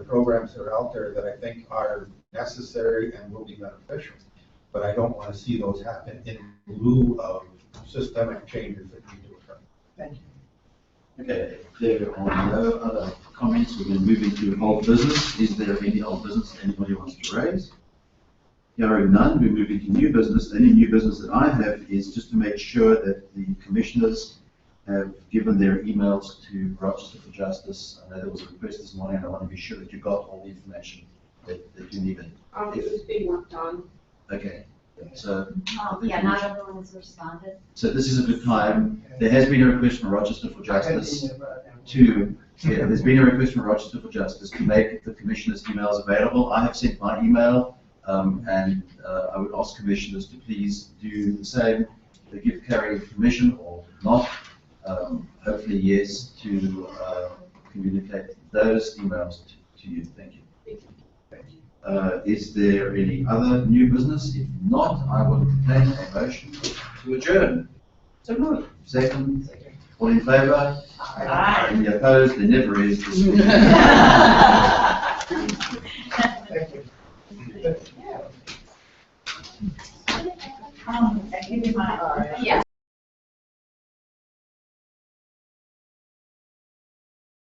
programs that are out there that I think are necessary and will be beneficial. But I don't want to see those happen in lieu of systemic changes that need to occur. Thank you. Okay, if there are no other comments, we're going to move into old business. Is there any old business that anybody wants to raise? Hearing none, we move into new business. The only new business that I have is just to make sure that the commissioners have given their emails to Rochester for Justice. I know there was a request this morning, and I want to be sure that you got all the information that you needed. It was being worked on. Okay, so. Yeah, not everyone has responded. So this is a good time. There has been a request from Rochester for Justice there's been a request from Rochester for Justice to make the commissioners' emails available. I have sent my email, and I would ask commissioners to please do the same. They give Carrie permission or not, hopefully yes, to communicate those emails to you. Thank you. Is there any other new business? If not, I will entertain a motion to adjourn. So moved. Second. All in favour? Aye. Any opposed? There never is. Thank you. I give you my. Yeah.